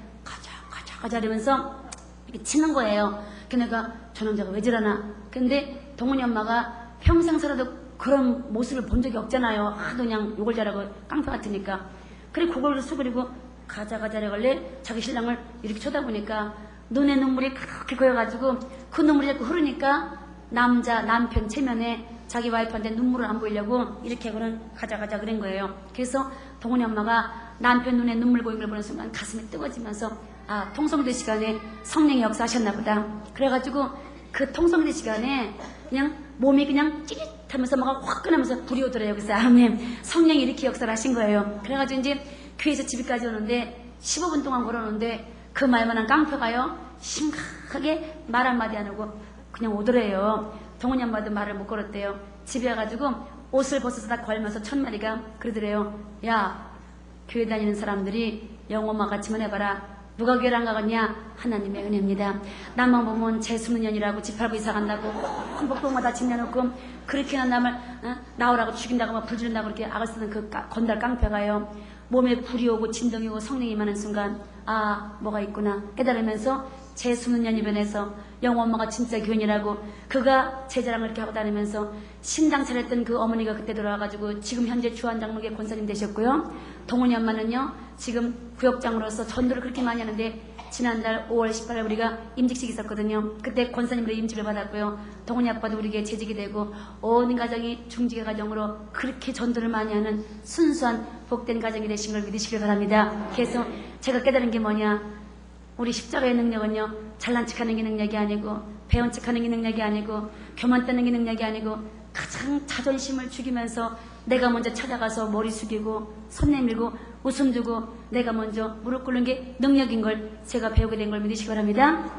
가자 이러면서 이렇게 치는 거예요. 그러니까 저 남자가 왜 저러나. 근데 동훈이 엄마가 평생 살아도 그런 모습을 본 적이 없잖아요. 하도 그냥 욕을 잘하고 깡패 같으니까. 그래 고개를 숙이고 가자 이러길래 자기 신랑을 이렇게 쳐다보니까 눈에 눈물이 그렇게 고여가지고 그 눈물이 자꾸 흐르니까 남편 체면에 자기 와이프한테 눈물을 안 보이려고 이렇게 가자 그런 거예요. 그래서 동훈이 엄마가 남편 눈에 눈물 고이는 걸 보는 순간 가슴이 뜨거워지면서 통성대 시간에 성령이 역사하셨나 보다. 그래가지고 그 통성대 시간에 그냥 몸이 그냥 찌릿하면서 막 화끈하면서 불이 오더래요. 그래서 아멘. 성령이 이렇게 역사를 하신 거예요. 그래가지고 이제 교회에서 집까지 오는데 15분 동안 걸어오는데 그 말만한 깡패가요 심각하게 말 한마디 안 하고 그냥 오더래요. 동훈이 엄마도 말을 못 걸었대요. 집에 와가지고 옷을 벗어서 다 걸면서 첫마디가 그러더래요. 야, 교회 다니는 사람들이 영어만 같이만 해봐라. 누가 교회를 안 가겠냐? 하나님의 은혜입니다. 나만 보면 재수는년이라고 집팔부 이사 간다고 헌복동마다 집 내놓고 그렇게나 남을 나오라고 죽인다고 막 불지른다고 그렇게 악을 쓰는 그 건달 깡패가요. 몸에 불이 오고 진동이 오고 성령이 임하는 순간 뭐가 있구나 깨달으면서 재수는년이 변해서 영어 엄마가 진짜 교인이라고 그가 제 자랑을 이렇게 하고 다니면서 신당 차렸던 그 어머니가 그때 돌아와가지고 지금 현재 주한장로교 권사님 되셨고요. 동훈이 엄마는요 지금 구역장으로서 전도를 그렇게 많이 하는데 지난달 5월 18일 우리가 임직식이 있었거든요. 그때 권사님으로 임직을 받았고요. 동훈이 아빠도 우리에게 재직이 되고 온 가정이 중직의 가정으로 그렇게 전도를 많이 하는 순수한 복된 가정이 되신 걸 믿으시길 바랍니다. 그래서 제가 깨달은 게 뭐냐, 우리 십자가의 능력은요 잘난 척하는 게 능력이 아니고 배운 척하는 게 능력이 아니고 교만 떠는 게 능력이 아니고 가장 자존심을 죽이면서 내가 먼저 찾아가서 머리 숙이고 손 내밀고 웃음 주고 내가 먼저 무릎 꿇는 게 능력인 걸 제가 배우게 된 걸 믿으시기 바랍니다.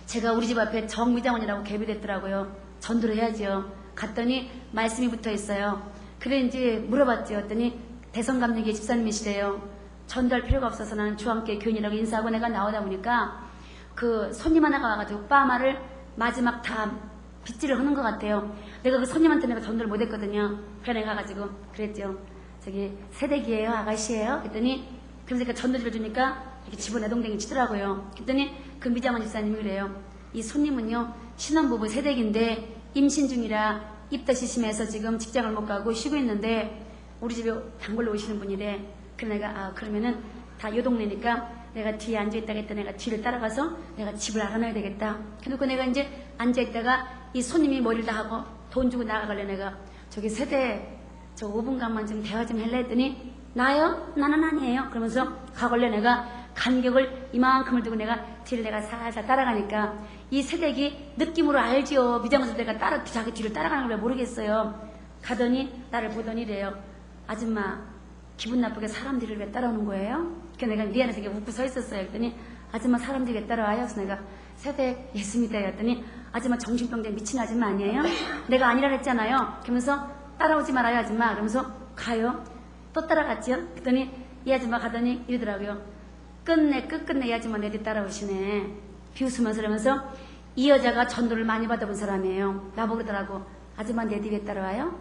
제가 우리 집 앞에 정미장원이라고 개비됐더라고요. 전도를 해야죠. 갔더니 말씀이 붙어 있어요. 그래 이제 물어봤죠. 했더니 대성감리교회 집사님이시래요. 전달 필요가 없어서 나는 주한교회 교인이라고 인사하고 내가 나오다 보니까 그 손님 하나가 와가지고 빠마를 마지막 다 빗질을 하는 것 같아요. 내가 그 손님한테 내가 전도를 못했거든요. 그래 내가 가가지고 그랬죠. 저기 새댁이에요? 아가씨예요? 그랬더니 그러니까 전도지를 주니까 이렇게 집어내동댕이 치더라고요. 그랬더니 그 미장원 집사님이 그래요. 이 손님은요 신혼부부 새댁인데 임신 중이라 입덧이 심해서 지금 직장을 못 가고 쉬고 있는데 우리 집에 단골로 오시는 분이래. 그래 내가 그러면은 다 요 동네니까 내가 뒤에 앉아있다가 했다 내가 뒤를 따라가서 내가 집을 알아놔야 되겠다. 그래놓고 내가 이제 앉아있다가 이 손님이 머리를 다 하고 돈 주고 나가길래 내가 저기 세대 저 5분간만 좀 대화 좀 할래 했더니 나요? 나는 아니에요. 그러면서 가길래 내가 간격을 이만큼을 두고 내가 뒤를 내가 살살 따라가니까 이 세대기 느낌으로 알지요. 미장원서 내가 자기 뒤를 따라가는 걸 모르겠어요. 가더니 나를 보더니 이래요. 아줌마 기분 나쁘게 사람들을 왜 따라오는 거예요? 그래서 내가 미안해서 웃고 서 있었어요. 그랬더니 아줌마 사람들이 왜 따라와요? 그래서 내가 세대 예수입니다. 했더니 아줌마 정신병자 미친 아줌마 아니에요? 내가 아니라 했잖아요. 그러면서 따라오지 말아요 아줌마. 그러면서 가요. 또 따라갔지요. 그랬더니 이 아줌마 가더니 이러더라고요. 끝끝내 이 아줌마 내 뒤 따라오시네. 비웃으면서 그러면서 이 여자가 전도를 많이 받아본 사람이에요. 나보고 그러더라고. 아줌마 내 뒤에 따라와요?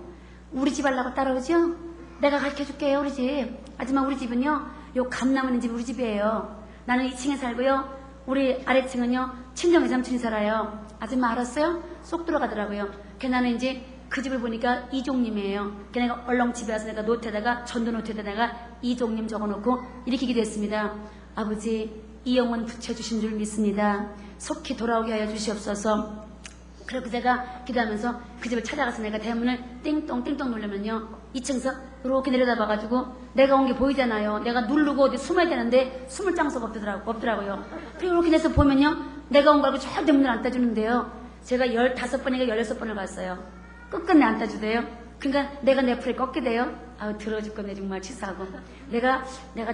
우리 집 하려고 따라오죠? 내가 가르쳐줄게요. 우리 집 아줌마 우리 집은요 요 감나무 있는 집 우리 집이에요. 나는 2층에 살고요 우리 아래층은요 친정 외삼촌이 살아요. 아줌마 알았어요? 쏙 들어가더라고요. 그래서 나는 이제 그 집을 보니까 이종님이에요. 그래서 내가 얼렁 집에 와서 내가 노트에다가 전도 노트에다가 이종님 적어놓고 이렇게 기도했습니다. 아버지 이 영혼 붙여주신 줄 믿습니다. 속히 돌아오게 하여 주시옵소서. 그래서 제가 기도하면서 그 집을 찾아가서 내가 대문을 띵똥 누르면요 2층에서 이렇게 내려다봐가지고 내가 온 게 보이잖아요. 내가 누르고 어디 숨어야 되는데 숨을 장소가 없더라고요. 그리고 이렇게 내서 보면요 내가 온 거 알고 절대 문을 안 따주는데요. 제가 15번인가 16번을 갔어요. 끝끝내 안 따주대요. 그러니까 내가 내 풀에 꺾게 돼요. 아우 들어 죽겠네 정말 치사하고. 내가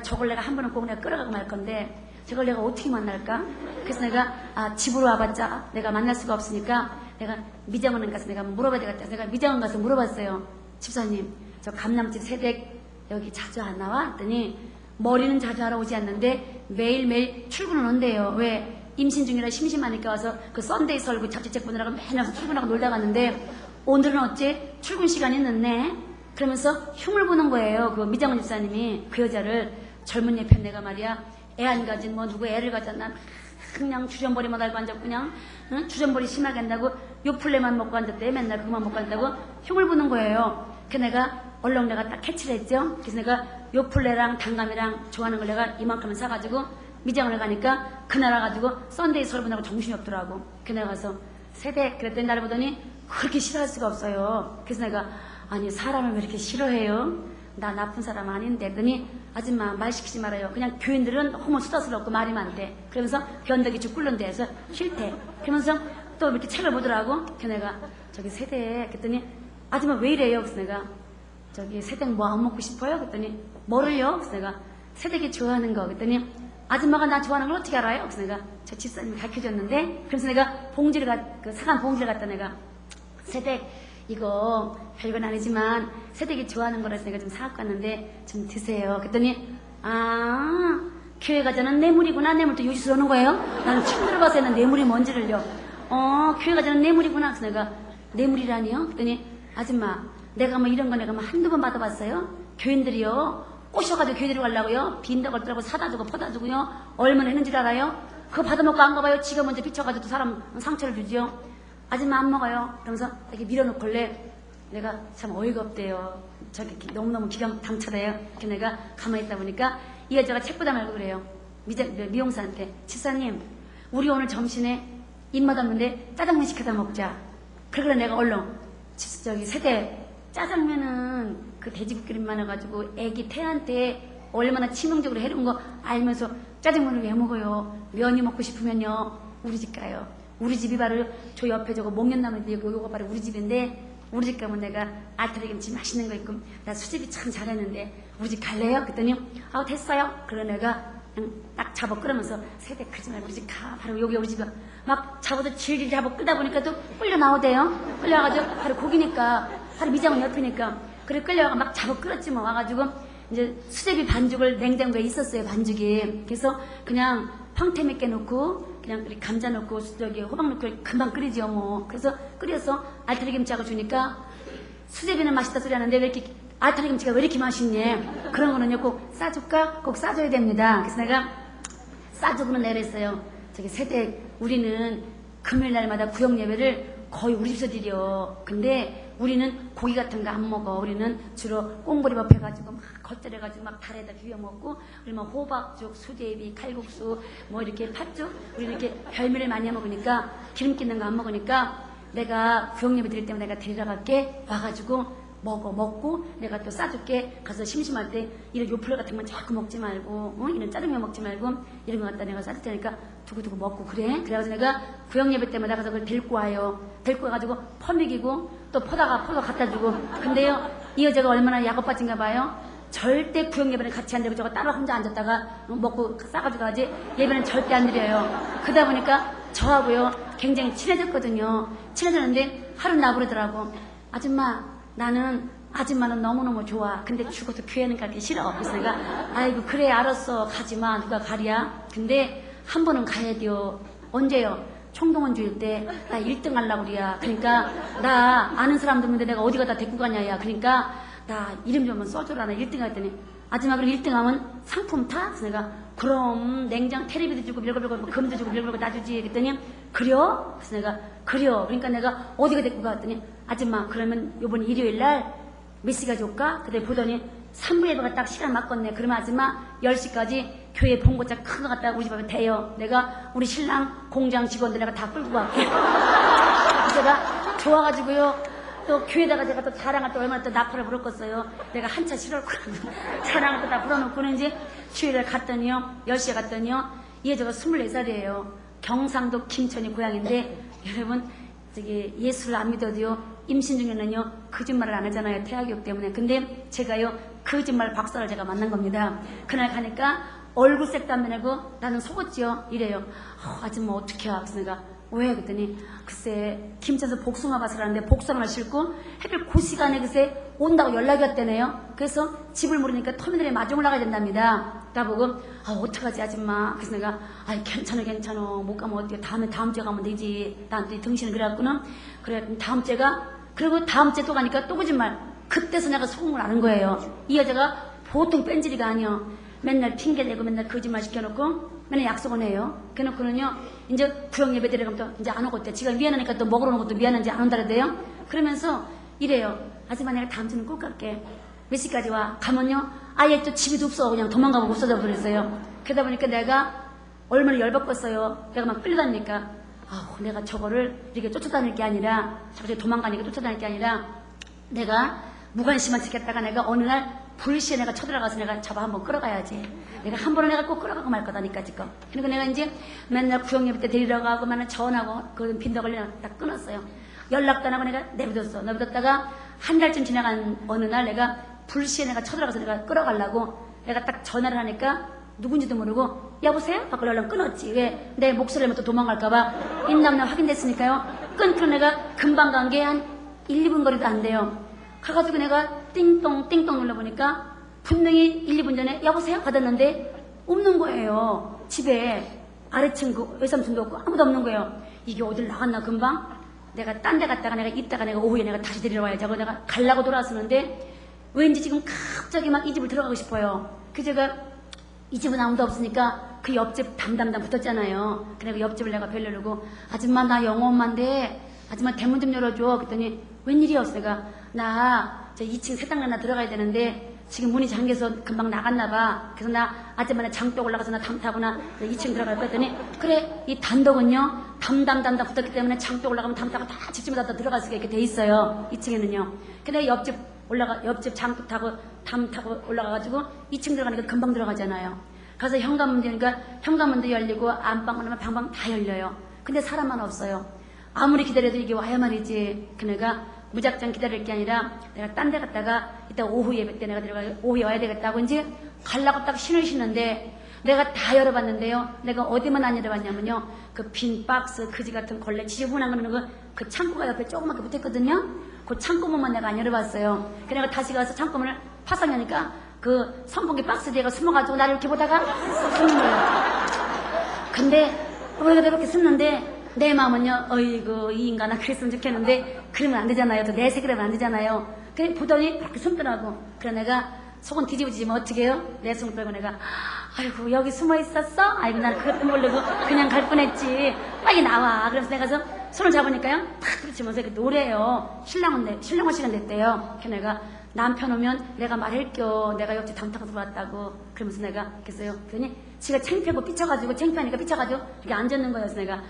저걸 내가 한 번은 꼭 내가 끌어가고 말 건데 저걸 내가 어떻게 만날까? 그래서 내가 집으로 와봤자 내가 만날 수가 없으니까 내가 미장원 가서 내가 물어봐야 되겠다. 내가 미장원 가서 물어봤어요. 집사님 저 감남집 새댁 여기 자주 안 나와? 했더니 머리는 자주 하러 오지 않는데 매일매일 출근을 온대요. 왜? 임신 중이라 심심하니까 와서 그 썬데이 설고 잡지책 보느라고 맨날 출근하고 놀다 갔는데 오늘은 어째 출근 시간이 늦네? 그러면서 흉을 보는 거예요. 그 미장원 집사님이 그 여자를 젊은 예편 내가 말이야 애 안 가진 뭐 누구 애를 가졌나 그냥 주전벌이만 알고 앉았고 그냥 응? 주전벌이 심하게 한다고 요플레만 먹고 앉았대. 맨날 그것만 먹고 앉다고 흉을 보는 거예요. 그래서 내가 얼른 내가 딱 캐치를 했죠. 그래서 내가 요플레랑 단감이랑 좋아하는 걸 내가 이만큼을 사가지고 미장원을 가니까 그날 와가지고 썬데이 설분하고 정신이 없더라고. 그래서 내가 가서 세대 그랬더니 나를 보더니 그렇게 싫어할 수가 없어요. 그래서 내가 아니 사람을 왜 이렇게 싫어해요? 나 나쁜 사람 아닌데. 그랬더니 아줌마 말 시키지 말아요. 그냥 교인들은 너무 수다스럽고 말이 많대. 그러면서 변덕이 쭉 끓는데 해서 싫대. 그러면서 또 이렇게 책을 보더라고. 그래서 내가 저기 세대 그랬더니 아줌마 왜 이래요? 그래서 내가 저기 세댁 뭐 안 먹고 싶어요? 그랬더니 뭐를요? 그래서 내가 세댁이 좋아하는 거. 그랬더니 아줌마가 나 좋아하는 걸 어떻게 알아요? 그래서 내가 저 집사님이 가르쳐줬는데 그래서 내가 그 사간 봉지를 갖다 내가 세댁 이거 별건 아니지만 세댁이 좋아하는 거라서 내가 좀 사갖고 왔는데 좀 드세요. 그랬더니 교회 가자는 뇌물이구나. 뇌물도 요짓을 하는 거예요? 나는 처음 들어봐서 했는 뇌물이 뭔지를요. 교회 가자는 뇌물이구나. 그래서 내가 뇌물이라니요? 그랬더니 아줌마 내가 뭐 이런 거 내가 뭐 한두 번 받아봤어요? 교인들이요 꼬셔가지고 교회 들어가려고요 빈다고 얼더라고 사다 주고 퍼다 주고요 얼마나 했는 줄 알아요? 그거 받아먹고 안 가봐요? 지가 먼저 비춰가지고 사람 상처를 주지요. 아줌마 안 먹어요. 그러면서 이렇게 밀어놓길래 내가 참 어이가 없대요. 저기 너무너무 기가 당차대요. 이렇게 내가 가만히 있다 보니까 이 여자가 책보다 말고 그래요. 미용사한테 집사님 우리 오늘 점심에 입맛 없는데 짜장면 시켜다 먹자. 그러길래 내가 얼른 저기 세대 짜장면은 그 돼지국기름만 해가지고 애기 태한테 얼마나 치명적으로 해로운 거 알면서 짜장면을 왜 먹어요? 면이 먹고 싶으면요 우리 집 가요. 우리 집이 바로 저 옆에 저거 목련나무인데 요거 바로 우리 집인데 우리 집 가면 내가 알타리김치 맛있는 거 있고 나 수제비 참 잘했는데 우리 집 갈래요? 그랬더니 아우 됐어요. 그래 내가 그냥 딱 잡아 끌으면서 세대 크지 말고 우리 집 가. 바로 여기 우리 집에 막 잡아도 질질 잡아 끄다 보니까 또 끌려 나오대요. 끌려가지고 바로 고기니까 바로 미장원 옆이니까 그래 끌려가 막 잡아 끌었지 뭐. 와가지고 이제 수제비 반죽을 냉장고에 있었어요. 반죽이. 그래서 그냥 황태 몇 개 넣고 그냥 감자 넣고 저기 호박 넣고 금방 끓이죠 뭐. 그래서 끓여서 알타리김치하고 주니까 수제비는 맛있다 소리 하는데 왜 이렇게 알타리김치가 왜 이렇게 맛있냐. 그런 거는요 꼭 싸줄까? 꼭 싸줘야 됩니다. 그래서 내가 싸주고는 내랬어요. 저기 세대 우리는 금요일 날마다 구역 예배를 거의 우리 집에서 드려. 근데 우리는 고기 같은 거 안 먹어. 우리는 주로 꽁보리밥 해가지고 막 겉절해가지고 막 달에다 비벼 먹고 우리 막 호박죽, 수제비, 칼국수 뭐 이렇게 팥죽 우리 이렇게 별미를 많이 해 먹으니까 기름기 있는 거 안 먹으니까 내가 구역 예배 드릴 때마다 내가 데리러 갈게. 와가지고 먹고 내가 또 싸줄게. 가서 심심할 때 이런 요플레 같은 건 자꾸 먹지 말고 이런 짜장면 먹지 말고 이런 거 갖다 내가 싸줄 테니까 두고두고 먹고 그래. 그래가지고 내가 구역 예배 때마다 가서 그걸 데리고 와요. 데리고 와가지고 퍼먹이고 또 퍼다가 포도 갖다 주고. 근데요 이 여자가 얼마나 약업빠진가 봐요. 절대 구역 예배는 같이 안 되고 저거 따로 혼자 앉았다가 먹고 싸가지고 가지 예배는 절대 안 드려요. 그러다 보니까 저하고요 굉장히 친해졌거든요. 친해졌는데 하루 나부르더라고. 아줌마 나는 아줌마는 너무너무 좋아. 근데 죽어도 교회는 가기 싫어. 그래서 내가 아이고 그래 알았어 가지마. 누가 가랴. 근데 한 번은 가야 돼요. 언제요? 총동원 주일 때 나 1등 하려고 그래야. 그러니까 나 아는 사람도 없는데 내가 어디 가다 데리고 가냐야. 그러니까 나 이름 좀 써줘라. 나 1등 했더니 아줌마 그럼 1등 하면 상품 타? 그래서 내가 그럼 냉장 테레비도 주고 밀고밀고 금도 주고 밀고밀고 놔주지. 그랬더니 그래요? 그래서 내가 그래요. 그러니까 내가 어디가 데리고 갔더니 아줌마 그러면 요번 일요일날 몇 시까지 올까? 그때 보더니 3부 예배가 딱 시간 맞겠네. 그러면 아줌마 10시까지 교회 봉고차 큰 거 갖다가 우리 집 앞에 대요. 내가 우리 신랑 공장 직원들 내가 다 끌고 갈게. 제가 좋아가지고요. 또 교회다가 제가 또 자랑할 때 얼마나 또 나팔을 불었겠어요. 내가 한차 싫어하고 자랑을 또 다 불어놓고는 이제 주일을 갔더니요. 10시에 갔더니요. 이 여자가 24살이에요. 경상도 김천이 고향인데 여러분 저기 예수를 안 믿어도요. 임신 중에는요. 거짓말을 안 하잖아요. 태아교육 때문에. 근데 제가요. 거짓말 박사를 제가 만난 겁니다. 그날 가니까 얼굴색도 안 변하고 나는 속았지요. 이래요. 아줌마 어떻게 해? 그래서 내가 왜? 그랬더니 글쎄 김천에서 복숭아밭을 하는데 복숭아를 싣고 하필 그 시간에 글쎄 온다고 연락이 왔대네요. 그래서 집을 모르니까 터미널에 마중 올라가야 된답니다. 나보고 어떡하지 아줌마. 그래서 내가 괜찮아 못 가면 어떻게 다음 주에 가면 되지. 나한테 등신을 그래갖고는 그래 다음 주가 그리고 다음 주에 또 가니까 또 거짓말. 그때서 내가 소금을 아는 거예요. 이 여자가 보통 뺀질이가 아니요. 맨날 핑계대고 맨날 거짓말 시켜놓고 맨날 약속을 해요. 그래놓고는요 이제 구역 예배 드리러 가면 또 이제 안 오겠대. 지가 미안하니까 또 먹으러 오는 것도 미안한지 안 온다 그래요. 그러면서 이래요. 아줌마 내가 다음 주는 꼭 갈게. 몇 시까지 와? 가면요 아예 또 집에도 없어. 그냥 도망가고 없어져 버렸어요. 그러다 보니까 내가 얼마나 열받겠어요. 내가 막 끌려다니니까 내가 저거를 이렇게 쫓아다닐 게 아니라 저렇게 도망가니까 쫓아다닐 게 아니라 내가 무관심한 척했다가 내가 어느 날 불시에 내가 쳐들어가서 내가 잡아 한번 끌어가야지. 내가 한 번은 내가 꼭 끌어가고 말 거다니까 지금. 그리고 내가 이제 맨날 구역예배 때 데리러 가고 맨날 전화하고 그 빈도 걸려 딱 끊었어요. 연락도 안 하고 내가 내비뒀어. 내비뒀다가 한 달쯤 지나간 어느 날 내가 불시에 내가 쳐들어가서 내가 끌어가려고 내가 딱 전화를 하니까 누군지도 모르고 여보세요? 하고 연락 끊었지. 왜? 내 목소리를 또 도망갈까봐 인남남 확인됐으니까요. 끊고 내가 금방 간 게 한 1, 2분 거리도 안 돼요. 가가지고 내가 띵동 눌러보니까 분명히 1, 2분 전에 여보세요? 받았는데 없는 거예요. 집에 아래층 그 외삼촌도 없고 아무도 없는 거예요. 이게 어딜 나갔나 금방? 내가 딴 데 갔다가 내가 있다가 내가 오후에 내가 다시 데리러 와야지 하고 내가 가려고 돌아왔었는데 왠지 지금 갑자기 막 이 집을 들어가고 싶어요. 그 제가 이 집은 아무도 없으니까 그 옆집 담담담 붙었잖아요. 그래서 옆집을 내가 벨르르고 아줌마 나 영어 엄마인데 아줌마 대문 좀 열어줘. 그랬더니 웬일이야? 내가 나 저 2층 세탁 하나 들어가야 되는데 지금 문이 잠겨서 금방 나갔나 봐. 그래서 나 아줌마 나 장독 올라가서 나 담 타거나 2층 들어갈 거 했더니 그래 이 단독은요 담담 붙었기 때문에 장독 올라가면 담 타고 다 집집마다 다 들어갈 수가 있게 돼 있어요. 2층에는요. 근데 옆집 장독 타고 담 타고 올라가가지고 2층 들어가니까 금방 들어가잖아요. 가서 현관문 되니까 현관문도 열리고 안방문 하면 방방 다 열려요. 근데 사람만 없어요. 아무리 기다려도 이게 와야 말이지. 그네가 무작정 기다릴 게 아니라 내가 딴 데 갔다가 이따 오후 예배 때 내가 들어가 오후에 와야 되겠다고 이제 가려고 딱 신을 신는데 내가 다 열어봤는데요. 내가 어디만 안 열어봤냐면요. 그 빈 박스 그지 같은 걸레 지저분한 거는 그 창고가 옆에 조그맣게 붙었거든요. 그 창고문만 내가 안 열어봤어요. 그래서 내가 다시 가서 창고문을 파삭 여니까 그 선풍기 박스 뒤에가 숨어가지고 나를 이렇게 보다가 숨는 거예요. 근데 왜 이렇게 숨는데 내 마음은요, 어이구, 이 인간아, 그랬으면 좋겠는데, 그러면 안 되잖아요. 또 내색을 하면 안 되잖아요. 그래, 보더니 그렇게 숨더라고. 그래, 내가 속은 뒤집어지면 어떻게 해요? 내 숨을 끌고 내가, 아이고, 여기 숨어 있었어? 아이고, 난 그것도 모르고 그냥 갈 뻔했지. 빨리 나와. 그래서 내가 손을 잡으니까요, 탁 부딪히면서 이렇게 노래요. 신랑할 시간 됐대요. 그래서 내가 남편 오면 내가 말할게요. 내가 옆집 담 타고 들어왔다고. 그러면서 내가 그랬어요. 그러니 지가 창피하고 삐쳐가지고 창피하니까 삐쳐가지고 이렇게 앉았는 거예요. 그래서 내가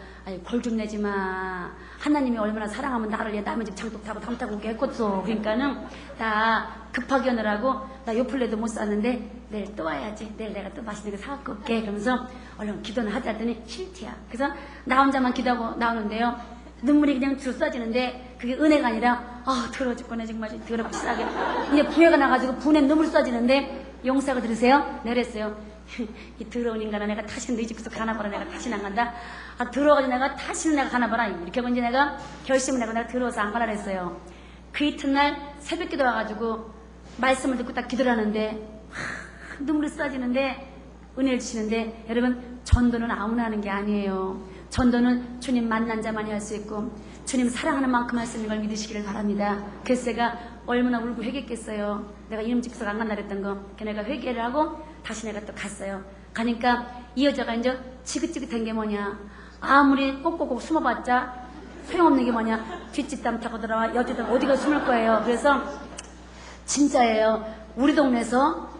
골 좀 내지 마. 하나님이 얼마나 사랑하면 나를 얘 남의 집 장독 타고 담 타고 오게 했겠어. 그러니까는 나 급하게 오느라고 나 요플레도 못 샀는데 내일 또 와야지. 내일 내가 또 맛있는 거 사갖고 올게. 그러면서 얼른 기도는 하자 했더니 싫대야. 그래서 나 혼자만 기도하고 나오는데요. 눈물이 그냥 쭉 쏴지는데 그게 은혜가 아니라 더러워 죽겠네 정말 더럽고 싸게 이제 부해가 나가지고 분에 눈물 쏴지는데 용서하고 들으세요? 내랬어요. 이 더러운 인간아 내가 다시는 너희 집에서 가나봐라. 내가 다시는 안 간다. 더러워가지고 내가 다시는 내가 가나봐라. 이렇게 하고 이제 내가 결심을 하고 내가 더러워서 안 가라 그랬어요. 그 이튿날 새벽 기도 와가지고 말씀을 듣고 딱 기도를 하는데 눈물이 쏴지는데 은혜를 주시는데 여러분 전도는 아무나 하는 게 아니에요. 전도는 주님 만난 자만이 할 수 있고 주님 사랑하는 만큼 할 수 있는 걸 믿으시기를 바랍니다. 그래서 제가 얼마나 울고 회개했겠어요. 내가 이름 집에서 안 간다 그랬던 거. 내가 회개를 하고 다시 내가 또 갔어요. 가니까 이 여자가 이제 지긋지긋한 게 뭐냐. 아무리 꼭꼭꼭 숨어봤자 소용없는 게 뭐냐. 뒷집담 타고 들어와 여자들 어디가 숨을 거예요. 그래서 진짜예요. 우리 동네에서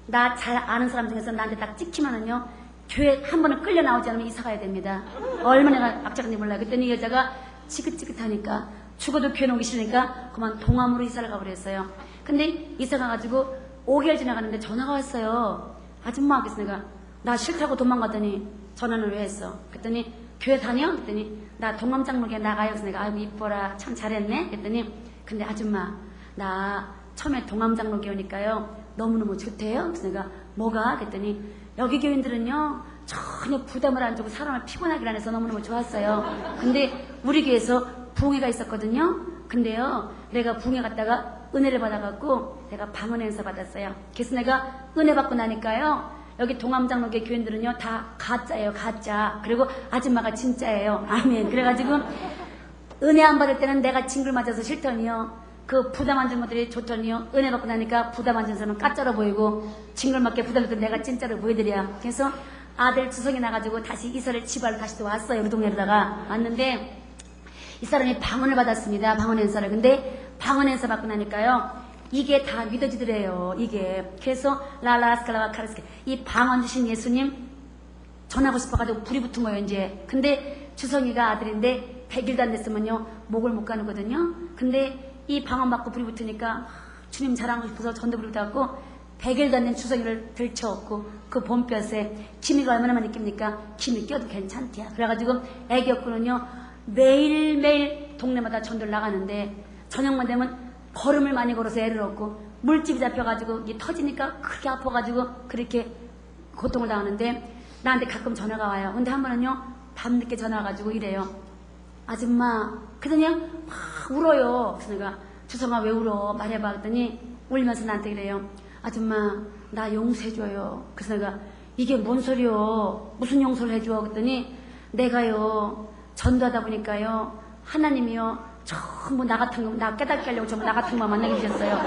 나 잘 아는 사람 중에서 나한테 딱 찍히면은요. 교회 한 번은 끌려 나오지 않으면 이사 가야 됩니다. 얼마나 악착한지 몰라요. 그랬더니 이 여자가 지긋지긋하니까 죽어도 교회 오기 싫으니까 그만 동암으로 이사를 가버렸어요. 근데 이사 가가지고 5개월 지나가는데 전화가 왔어요. 아줌마, 그래서 내가 나 싫다고 도망갔더니 전화는 왜 했어? 그랬더니 교회 다녀? 그랬더니 나 동암장로교회 나가요. 그래서 내가 아이고 이뻐라 참 잘했네? 그랬더니 근데 아줌마 나 처음에 동암장로교회 오니까요 너무너무 좋대요. 그래서 내가 뭐가? 그랬더니 여기 교인들은요 전혀 부담을 안 주고 사람을 피곤하게 안 해서 너무너무 좋았어요. 근데 우리 교회에서 부흥회가 있었거든요. 근데요 내가 부흥회 갔다가 은혜를 받아갖고 내가 방언 행사 받았어요. 그래서 내가 은혜 받고 나니까요 여기 동암장로교회 교인들은요 다 가짜예요. 가짜. 그리고 아줌마가 진짜예요. 아멘. 그래가지고 은혜 안 받을 때는 내가 징글 맞아서 싫더니요 그 부담 안 준 것들이 좋더니요 은혜 받고 나니까 부담 안 준 사람은 가짜로 보이고 징글 맞게 부담 줬던 내가 진짜로 보여드려. 그래서 아들 주성이 나가지고 다시 이사를 집안을 다시 또 왔어요. 우리 동네로다가 왔는데 이 사람이 방언을 받았습니다. 방언 행사를. 근데 방언 행사 받고 나니까요 이게 다 믿어지더래요. 이게. 그래서 랄라스칼라와 카르스케 이 방언 주신 예수님 전하고 싶어가지고 불이 붙은 거예요 이제. 근데 주성이가 아들인데 100일도 안 됐으면요 목을 못 가누거든요. 근데 이 방언 받고 불이 붙으니까 주님 자랑하고 싶어서 전도 불이 붙어갖고 100일도 안 된 주성이를 들쳐업고 그 봄볕에 기미가 얼마나 많이 낍니까? 기미 껴도 괜찮대요. 그래가지고 애기 없고는요 매일매일 동네마다 전도를 나가는데 저녁만 되면 걸음을 많이 걸어서 애를 얻고 물집이 잡혀가지고 이게 터지니까 크게 아파가지고 그렇게 고통을 당하는데 나한테 가끔 전화가 와요. 근데 한 번은요 밤늦게 전화 와가지고 이래요. 아줌마 그러더니 막 울어요. 그래서 내가 주성아 왜 울어? 말해봐. 그랬더니 울면서 나한테 그래요. 아줌마 나 용서해줘요. 그래서 내가 이게 뭔 소리요? 무슨 용서를 해줘? 그랬더니 내가요 전도하다 보니까요 하나님이요 전부 나 같은 거 나 깨닫게 하려고 전부 나 같은 것만 만나게 되셨어요.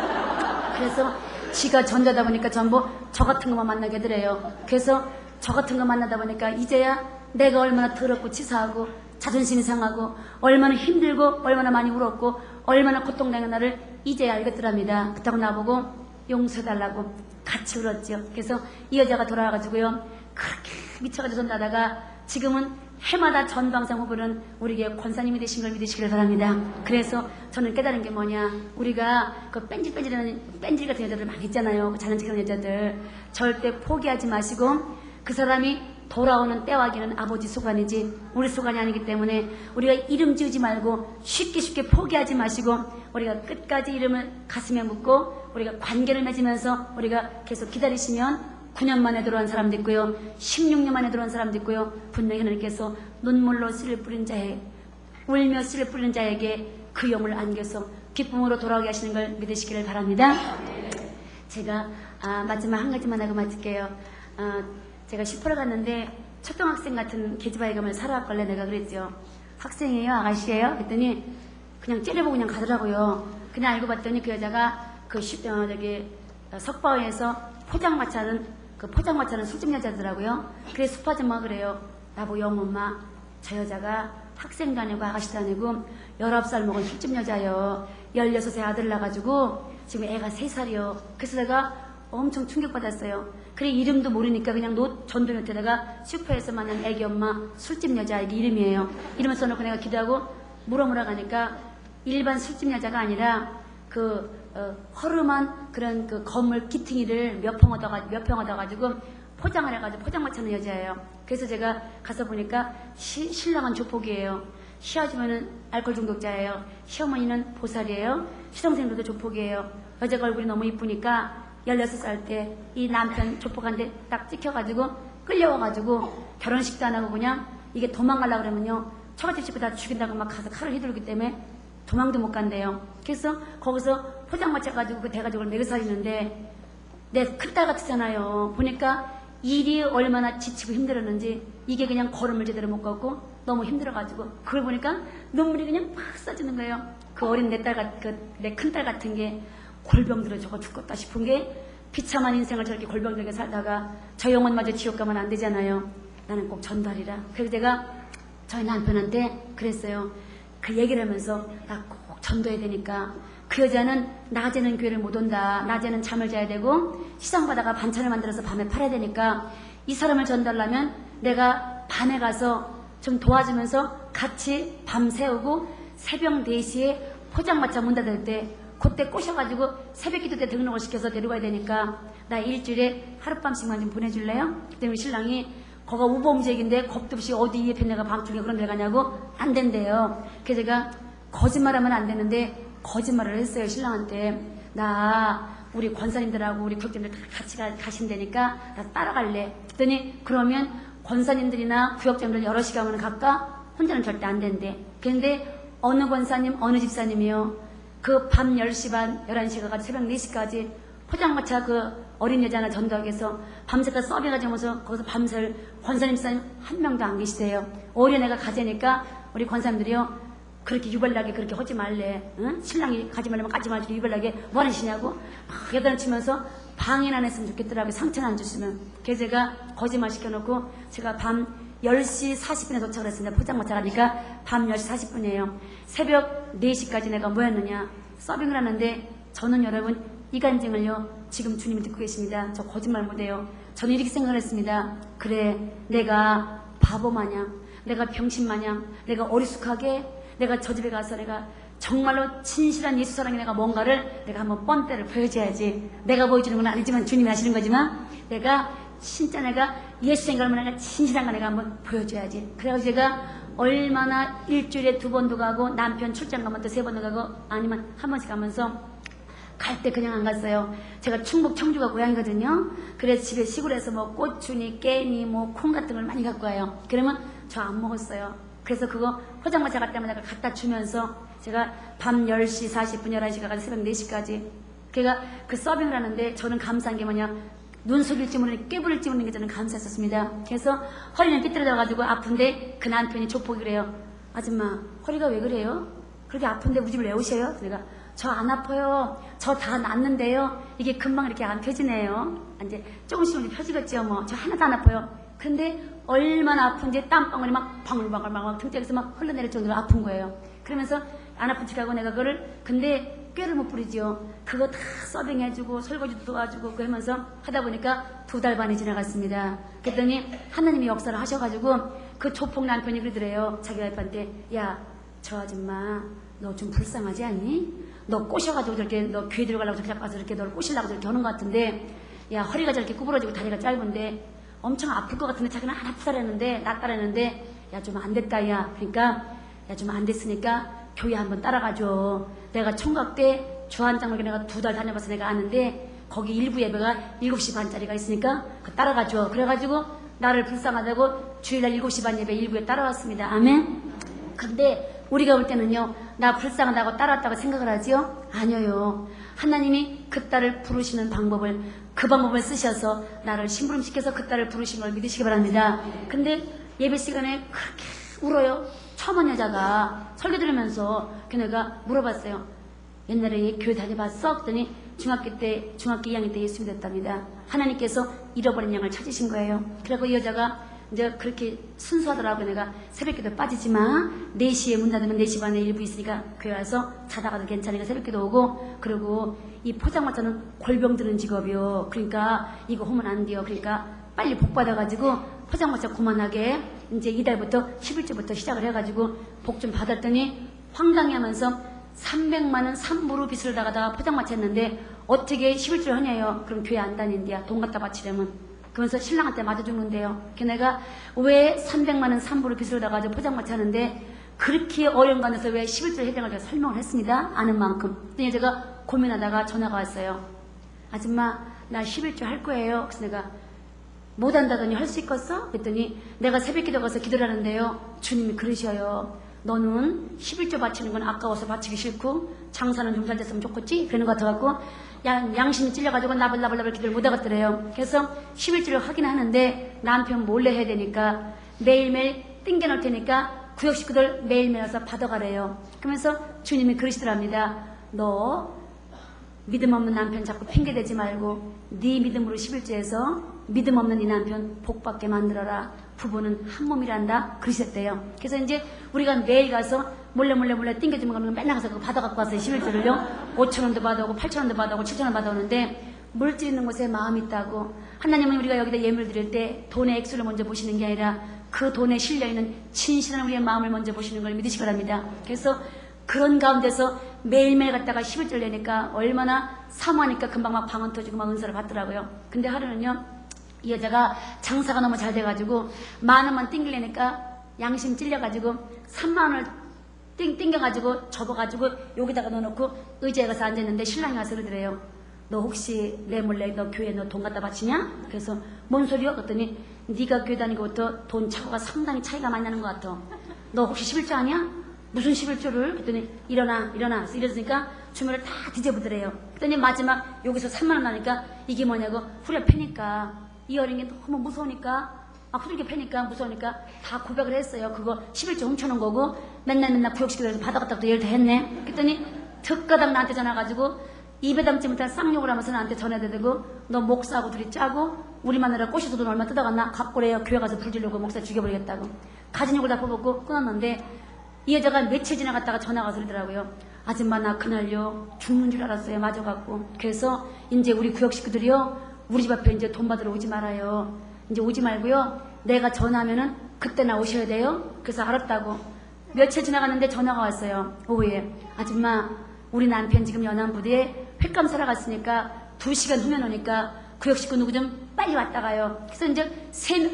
그래서 지가 전도하다 보니까 전부 저 같은 것만 만나게 하더래요. 그래서 저 같은 거 만나다 보니까 이제야 내가 얼마나 더럽고 치사하고 자존심이 상하고 얼마나 힘들고 얼마나 많이 울었고 얼마나 고통당한 나를 이제야 알겠더랍니다. 그렇다고 나보고 용서해달라고 같이 울었죠. 그래서 이 여자가 돌아와가지고요 그렇게 미쳐가지고 전도하다가 지금은 해마다 전방상 후보는 우리에게 권사님이 되신 걸 믿으시길 바랍니다. 그래서 저는 깨달은 게 뭐냐, 우리가 그 뺀질 같은 여자들 많이 있잖아요. 그 자연스러운 여자들 절대 포기하지 마시고 그 사람이 돌아오는 때와기는 아버지 소관이지 우리 소관이 아니기 때문에 우리가 이름 지우지 말고 쉽게 포기하지 마시고 우리가 끝까지 이름을 가슴에 묻고 우리가 관계를 맺으면서 우리가 계속 기다리시면 9년 만에 들어온 사람도 있고요 16년 만에 들어온 사람도 있고요 분명히 하나님께서 눈물로 씨를 뿌린 자에 울며 씨를 뿌리는 자에게 그 영을 안겨서 기쁨으로 돌아오게 하시는 걸 믿으시기를 바랍니다. 제가 마지막 한 가지만 하고 마칠게요. 제가 슈퍼를 갔는데 초등학생 같은 계집아이감을 사러 왔걸래 내가 그랬죠. 학생이에요? 아가씨예요? 그랬더니 그냥 째려보고 그냥 가더라고요. 그냥 알고 봤더니 그 여자가 그 석바위에서 포장마차는 술집 여자더라고요. 그래서 수파점마 그래요. 나보고 영엄마 저 여자가 학생도 아니고 아가씨도 아니고 19살 먹은 술집 여자요. 16세 아들 낳아가지고 지금 애가 3살이요. 그래서 내가 엄청 충격받았어요. 그래 이름도 모르니까 그냥 전도노트에다가 슈퍼에서 만난 애기 엄마 술집 여자 이게 이름이에요. 이름을 써놓고 내가 기도하고 물어물어 가니까 일반 술집 여자가 아니라 허름한 그런 그 건물 기퉁이를 몇 평 얻어가지고 포장을 해가지고 포장마차는 여자예요. 그래서 제가 가서 보니까 신랑은 조폭이에요. 시아주머니는 알코올 중독자예요. 시어머니는 보살이에요. 시동생들도 조폭이에요. 여자가 얼굴이 너무 이쁘니까 16살 때 이 남편 조폭한테 딱 찍혀가지고 끌려와가지고 결혼식도 안 하고 그냥 이게 도망가려고 그러면요 처갓집 집에 다 죽인다고 막 가서 칼을 휘두르기 때문에 도망도 못 간대요. 그래서 거기서 포장마차 가지고 그 대가족을 먹여 살리는데 내 큰딸 같잖아요. 보니까 일이 얼마나 지치고 힘들었는지 이게 그냥 걸음을 제대로 못 걷고 너무 힘들어가지고 그걸 보니까 눈물이 그냥 팍 쏟아지는 거예요. 그 어린 내 큰딸 같은 게 골병들어 저거 죽겠다 싶은 게 비참한 인생을 저렇게 골병들게 살다가 저 영혼마저 지옥 가면 안 되잖아요. 나는 꼭 전달이라. 그래서 제가 저희 남편한테 그랬어요. 그 얘기를 하면서 나 꼭 전도해야 되니까 그 여자는 낮에는 교회를 못 온다. 낮에는 잠을 자야 되고 시장 가다가 반찬을 만들어서 밤에 팔아야 되니까 이 사람을 전달하면 내가 밤에 가서 좀 도와주면서 같이 밤 새우고 새벽 4시에 포장마차 문 닫을 때 그때 꼬셔가지고 새벽기도 때 등록을 시켜서 데려가야 되니까 나 일주일에 하룻밤씩만 좀 보내줄래요? 그때 우리 신랑이 거가 우범지역인데 겁도 없이 어디 옆에 내가 방중에 그런 데 가냐고 안 된대요. 그래서 제가 거짓말하면 안 되는데 거짓말을 했어요. 신랑한테. 나 우리 권사님들하고 우리 구역장들 같이 가신다니까 나 따라갈래. 그랬더니 그러면 권사님들이나 구역장들 여럿이 가면 갈까? 혼자는 절대 안 된대. 그런데 어느 권사님 어느 집사님이요. 그 밤 10시 반 11시 가가지고 새벽 4시까지 포장마차 그 어린 여자나 전도하게서 밤새가 서빙하자면서 거기서 밤새를 권사님 집사님 한 명도 안 계시대요. 오히려 내가 가자니까 우리 권사님들이요. 그렇게 유발나게 그렇게 하지 말래. 응? 신랑이 가지 말라면 가지 말지 유발나게 뭐 하시냐고 막 여단을 치면서 방해는 안 했으면 좋겠더라고요. 상처는 안 줬으면. 그래서 제가 거짓말 시켜놓고 제가 밤 10시 40분에 도착을 했습니다. 포장마차 가니까 밤 10시 40분이에요. 새벽 4시까지 내가 뭐 했느냐. 서빙을 하는데 저는 여러분 이 간증을요. 지금 주님이 듣고 계십니다. 저 거짓말 못해요. 저는 이렇게 생각을 했습니다. 그래 내가 바보 마냥 내가 병신 마냥 내가 어리숙하게 내가 저 집에 가서 내가 정말로 진실한 예수 사랑에 내가 뭔가를 내가 한번 뻔때를 보여줘야지. 내가 보여주는 건 아니지만 주님이 하시는 거지만 내가 진짜 내가 예수 생각을 내가 진실한 거 내가 한번 보여줘야지. 그래가지고 제가 얼마나 일주일에 2번도 가고 남편 출장 가면 또 3번도 가고 아니면 한 번씩 가면서 갈 때 그냥 안 갔어요. 제가 충북 청주가 고향이거든요. 그래서 집에 시골에서 뭐 고추니 깨니 뭐 콩 같은 걸 많이 갖고 와요. 그러면 저 안 먹었어요. 그래서 그거 포장마차 갈 때마다 갖다 주면서 제가 밤 10시 40분 11시 가서 새벽 4시까지 그러니까 그 서빙을 하는데 저는 감사한 게 뭐냐 눈 속일지 모르는 깨부릴지 모르는 게 저는 감사했었습니다. 그래서 허리는 삐뚤어져가지고 아픈데 그 남편이 족보기 그래요. 아줌마 허리가 왜 그래요? 그렇게 아픈데 우리 집을 왜 오셔요? 내가 저 안 아파요. 저 다 낫는데요. 이게 금방 이렇게 안 펴지네요. 이제 조금씩 펴지겠죠. 뭐 저 하나도 안 아파요. 근데 얼마나 아픈지 땀방울이 막 방울방울 등짝에서 막 흘러내릴 정도로 아픈 거예요. 그러면서 안 아픈 척하고 내가 그거를 근데 꾀를 못 부리죠. 그거 다 서빙해주고 설거지도 도와주고 그거 하면서 하다 보니까 2달 반이 지나갔습니다. 그랬더니 하나님이 역사를 하셔가지고 그 조폭 남편이 그러더래요. 자기 와이프한테 야 저 아줌마 너 좀 불쌍하지 않니? 너 꼬셔가지고 저렇게 너 교회 들어가려고 저렇게 가서 이렇게 너를 꼬시려고 저렇게 하는 것 같은데 야 허리가 저렇게 구부러지고 다리가 짧은데 엄청 아플 것 같은데 자기는 안 아프다랬는데 낫다랬는데 야 좀 안 됐다 야 그러니까 야 좀 안 됐으니까 교회 한번 따라가줘. 내가 총각 때 주한장로교 내가 2달 다녀봐서 내가 아는데 거기 일부 예배가 7시 반짜리가 있으니까 그 따라가줘. 그래가지고 나를 불쌍하다고 주일날 7시 반 예배 일부에 따라왔습니다. 아멘. 근데 우리가 볼 때는요 나 불쌍하다고 따라왔다고 생각을 하지요? 아니요. 하나님이 그 딸을 부르시는 방법을 그 방법을 쓰셔서 나를 심부름시켜서 그 딸을 부르신 걸 믿으시기 바랍니다. 근데 예배 시간에 그렇게 울어요. 처음 온 여자가 설교 들으면서 걔네가 물어봤어요. 옛날에 교회 다녀봤어? 그랬더니 중학교 2학년 때 예수 믿었답니다. 하나님께서 잃어버린 양을 찾으신 거예요. 그리고 이 여자가 이제 그렇게 순수하더라고요. 내가 새벽기도 빠지지 마. 4시에 문 닫으면 4시 반에 일부 있으니까 교회 와서 자다가도 괜찮으니까 새벽기도 오고 그리고 이 포장마차는 골병 드는 직업이요. 그러니까 이거 하면 안 돼요. 그러니까 빨리 복 받아가지고 포장마차 그만하게 이제 이달부터 11주부터 시작을 해가지고 복 좀 받았더니 황당해하면서 300만원 3부로 빚을 나가다가 포장마차 했는데 어떻게 11주를 하냐요. 그럼 교회 안 다닌대요. 돈 갖다 바치려면. 그러면서 신랑한테 맞아 죽는데요. 걔네가 왜 300만원 3부로 빚을 나가지고 포장마차 하는데 그렇게 어려운 간에서 왜 11주를 해당을 제가 설명을 했습니다. 아는 만큼. 그랬더니 제가 고민하다가 전화가 왔어요. 아줌마 나 11주 할 거예요. 그래서 내가 못한다더니 할 수 있겠어? 그랬더니 내가 새벽기도 가서 기도를 하는데요. 주님이 그러셔요. 너는 11조 바치는 건 아까워서 바치기 싫고 장사는 좀 잘 됐으면 좋겠지? 그러는 것 같아갖고 양심이 찔려가지고 나불나불 기도를 못하겠더래요. 그래서 11조를 하긴 하는데 남편 몰래 해야 되니까 매일매일 띵겨놓을 테니까 구역 식구들 매일매일 와서 받아가래요. 그러면서 주님이 그러시더랍니다. 너 믿음 없는 남편 자꾸 핑계대지 말고 네 믿음으로 11조에서 믿음 없는 이 남편 복받게 만들어라. 부부는 한 몸이란다. 그러셨대요. 그래서 이제 우리가 매일 가서 몰래 띵겨주면 가면 맨날 가서 그거 받아갖고 왔어요. 11조를요. 5,000원도 받아오고 8,000원도 받아오고 7,000원 받아오는데 물질 있는 곳에 마음이 있다고. 하나님은 우리가 여기다 예물 드릴 때 돈의 액수를 먼저 보시는 게 아니라 그 돈에 실려있는 진실한 우리의 마음을 먼저 보시는 걸 믿으시기 바랍니다. 그래서 그런 가운데서 매일매일 갔다가 11절 내니까 얼마나 사모하니까 금방 막 방언 터지고 막 은사를 받더라고요. 근데 하루는요, 이 여자가 장사가 너무 잘 돼가지고 10,000원만 띵기려니까 양심 찔려가지고 30,000원을 띵겨가지고 접어가지고 여기다가 넣어놓고 의자에 가서 앉았는데 신랑이 와서 그러더래요. 너 혹시 내 몰래 너 교회에 너 돈 갖다 바치냐? 그래서 뭔 소리야? 그랬더니 네가 교회 다니고부터 돈 차고가 상당히 차이가 많이 나는 것 같아. 너 혹시 11조 아니야? 무슨 11조를? 그랬더니 일어나. 그래서 이랬으니까 주머니를 다 뒤져보더래요. 그랬더니 마지막 여기서 30,000원 나니까 이게 뭐냐고 후려 패니까 이 어린 게 너무 무서우니까 후들겨 패니까 무서우니까 다 고백을 했어요. 그거 11조 훔쳐놓은 거고 맨날 구역시키더라도 받아갔다고 얘를 다 했네. 그랬더니 득가닥 나한테 전화가지고 입에 담지 못한 쌍욕을 하면서 나한테 전화대고 너 목사하고 둘이 짜고 우리 마누라 꼬셔서 돈 얼마 뜯어갔나? 갖고래요. 교회 가서 불지르고 목사 죽여버리겠다고. 가진 욕을 다 퍼붓고 끊었는데 이 여자가 며칠 지나갔다가 전화가 와서 그러더라고요. 아줌마 나 그날요 죽는 줄 알았어요. 맞아갖고. 그래서 이제 우리 구역 식구들이요 우리 집 앞에 이제 돈 받으러 오지 말아요. 이제 오지 말고요 내가 전화하면은 그때나 오셔야 돼요. 그래서 알았다고. 며칠 지나갔는데 전화가 왔어요. 오후에. 아줌마 우리 남편 지금 연안부대에 횟감 사러 갔으니까 2시간 후면 오니까 구역 식구 누구 좀 빨리 왔다 가요. 그래서 이제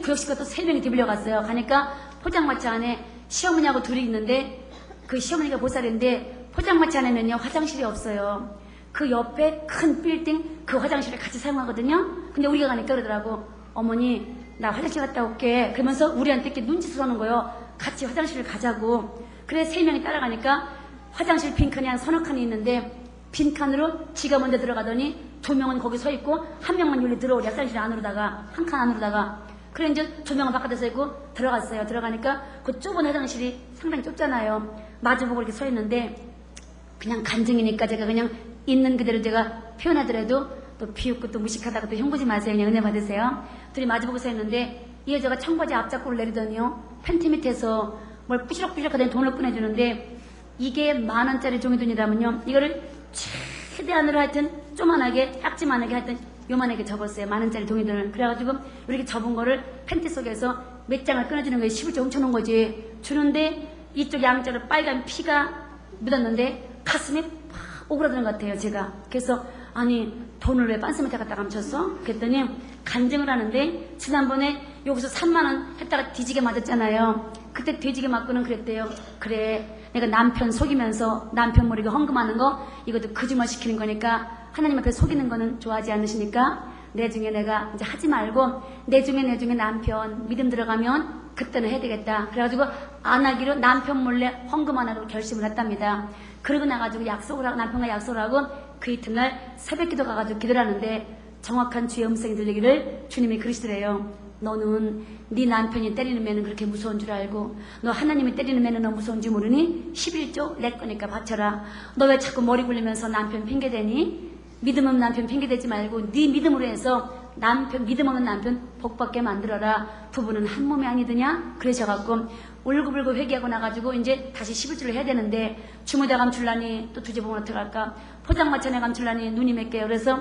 구역 식구가 또 3명이 뒤빌려 갔어요. 가니까 포장마차 안에 시어머니하고 둘이 있는데 그 시어머니가 보살인데 포장마차 안에는요 화장실이 없어요. 그 옆에 큰 빌딩 그 화장실을 같이 사용하거든요. 근데 우리가 가니까 그러더라고. 어머니 나 화장실 갔다 올게. 그러면서 우리한테 이렇게 눈짓을 하는 거예요. 같이 화장실을 가자고. 그래 3명이 따라가니까 화장실 빈칸이 한 서너 칸이 있는데 빈칸으로 지가 먼저 들어가더니 2명은 거기 서 있고 1명만 여기 들어오래. 화장실 안으로다가 한 칸 안으로다가. 그래 이제 2명은 바깥에 서 있고 들어갔어요. 들어가니까 그 좁은 화장실이 상당히 좁잖아요. 마주보고 이렇게 서 있는데 그냥 간증이니까 제가 그냥 있는 그대로 제가 표현하더라도 또 비웃고 또 무식하다고 또 흉보지 마세요. 그냥 은혜 받으세요. 둘이 마주보고 서 있는데 이 여자가 청바지 앞자꾸를 내리더니요 팬티 밑에서 뭘 뿌시럭뿌시럭 하더니 돈을 꺼내주는데 이게 10,000원짜리 종이돈이라면요 이거를 최대한으로 하여튼 조만하게 딱지만하게 하여튼 요만하게 접었어요. 10,000원짜리 종이돈을. 그래가지고 이렇게 접은 거를 팬티 속에서 몇 장을 끊어주는 거예요. 11조 훔쳐놓은 거지. 주는데 이쪽 양쪽으로 빨간 피가 묻었는데 가슴이 팍 오그라드는 것 같아요. 제가. 그래서 아니 돈을 왜 빤스 밑에 갖다 감췄어? 그랬더니 간증을 하는데 지난번에 여기서 30,000원 했다가 뒤지게 맞았잖아요. 그때 뒤지게 맞고는 그랬대요. 그래 내가 남편 속이면서 남편 모르게 헌금하는 거 이것도 거짓말 시키는 거니까 하나님 앞에 속이는 거는 좋아하지 않으시니까 내 중에 내가 이제 하지 말고 내 중에 남편 믿음 들어가면 그때는 해야 되겠다. 그래가지고 안 하기로 남편 몰래 헌금 안 하기로 결심을 했답니다. 그러고 나가지고 약속을 하고 남편과 약속을 하고 그 이튿날 새벽기도 가가지고 기도를 하는데 정확한 주의 음성이 들리기를 주님이 그러시더래요. 너는 네 남편이 때리는 매는 그렇게 무서운 줄 알고 너 하나님이 때리는 매는 너무 무서운 줄 모르니 11조 내 거니까 바쳐라. 너 왜 자꾸 머리 굴리면서 남편 핑계대니? 믿음 없는 남편 핑계대지 말고 네 믿음으로 해서 믿음 없는 남편 복받게 만들어라. 부부는 한 몸이 아니더냐? 그러셔갖고 울고불고 회개하고 나가지고 이제 다시 11조를 해야 되는데 주무다 감출라니 또 두제봉을 어떻게 할까? 포장마차에 감출라니 눈이 몇 개요. 그래서